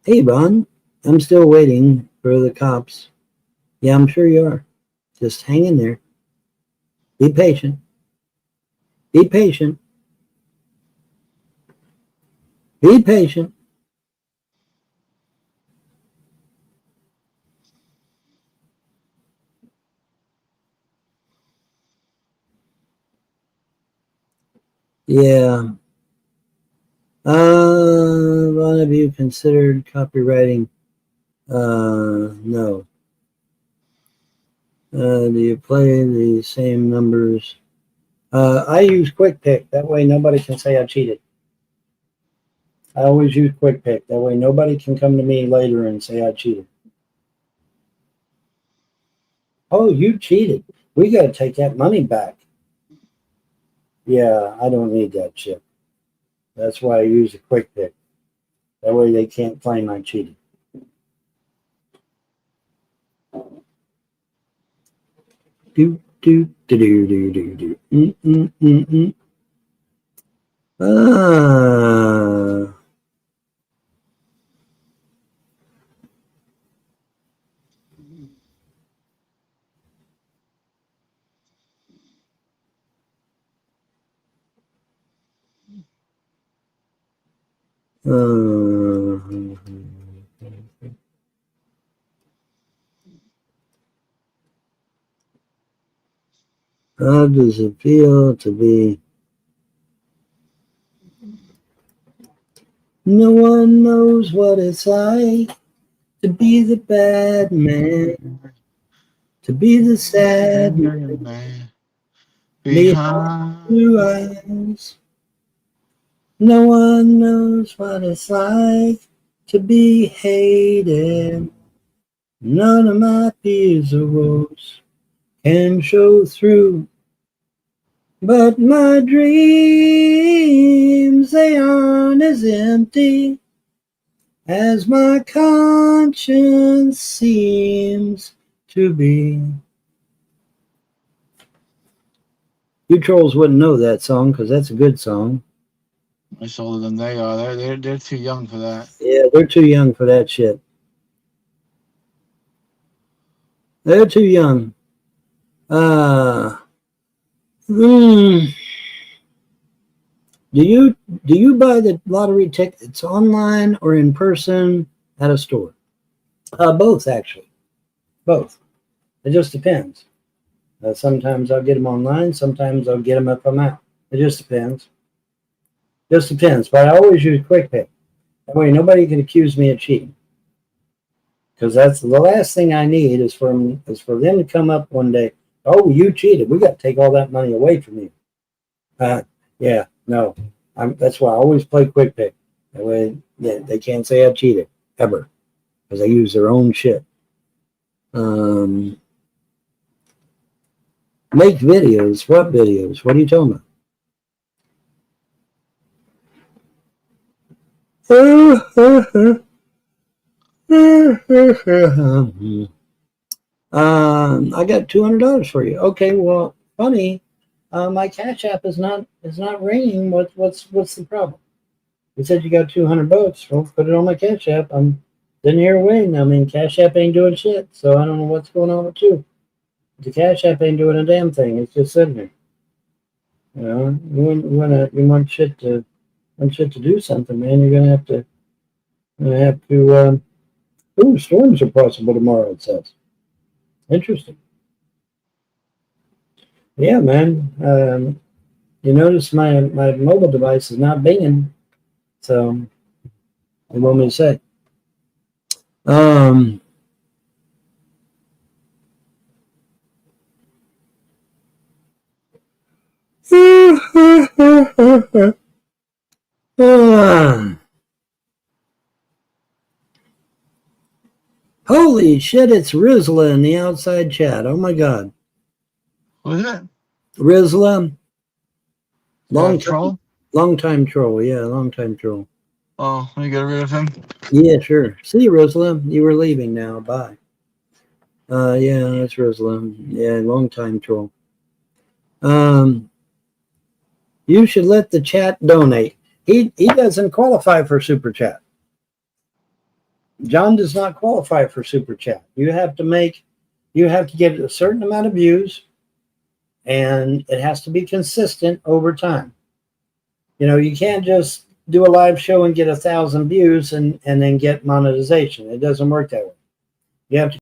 Hey, Bon, I'm still waiting for the cops. Yeah, I'm sure you are. Just hang in there. Be patient. Be patient. Be patient. Yeah. One of you considered copywriting? No. Do you play the same numbers? I use Quick Pick. That way nobody can say I cheated. I always use Quick Pick. That way nobody can come to me later and say I cheated. Oh, you cheated. We got to take that money back. Yeah, I don't need that shit. That's why I use a Quick Pick. That way they can't claim I cheated. Do, do, do, do, do, do, do. Ah. How does it feel to be? No one knows what it's like to be the bad man, to be the sad man behind blue eyes. No one knows what it's like to be hated. None of my fears or woes can show through. But my dreams, they aren't as empty as my conscience seems to be. You trolls wouldn't know that song because that's a good song. Much older than they are. They're too young for that. Yeah, they're too young for that shit. They're too young. Do you buy the lottery tickets online or in person at a store? Both, actually. Both. It just depends. Sometimes I'll get them online. Sometimes I'll get them if I'm out. It just depends. Just depends. But I always use Quick Pick. That way nobody can accuse me of cheating. Because that's the last thing I need is for them to come up one day. Oh, you cheated. We got to take all that money away from you. Yeah, no. That's why I always play Quick Pick. That way they can't say I cheated ever, because I use their own shit. Make videos. What videos? What are you talking about? I got $200 for you. Okay, well, funny. My Cash App is not ringing. What's the problem? You said you got $200. Well, put it on my Cash App. I'm sitting here waiting. I mean, Cash App ain't doing shit, so I don't know what's going on with you. The Cash App ain't doing a damn thing. It's just sitting there. You know, you want shit to do something, man. You're gonna have to. Storms are possible tomorrow. It says. Interesting. Yeah, man. You notice my mobile device is not binging. So, what do you want me to say? Holy shit, it's Rizla in the outside chat. Oh my god. Who is it? Rizla. Long time troll. Yeah, long time troll. Oh, let me get rid of him. Yeah, sure. See you, Rizla. You were leaving now. Bye. Yeah, that's Rizla. Yeah, long time troll. You should let the chat donate. He doesn't qualify for super chat. John does not qualify for super chat. You have to get a certain amount of views, and it has to be consistent over time. You know, you can't just do a live show and get 1,000 views and then get monetization. It doesn't work that way. You have to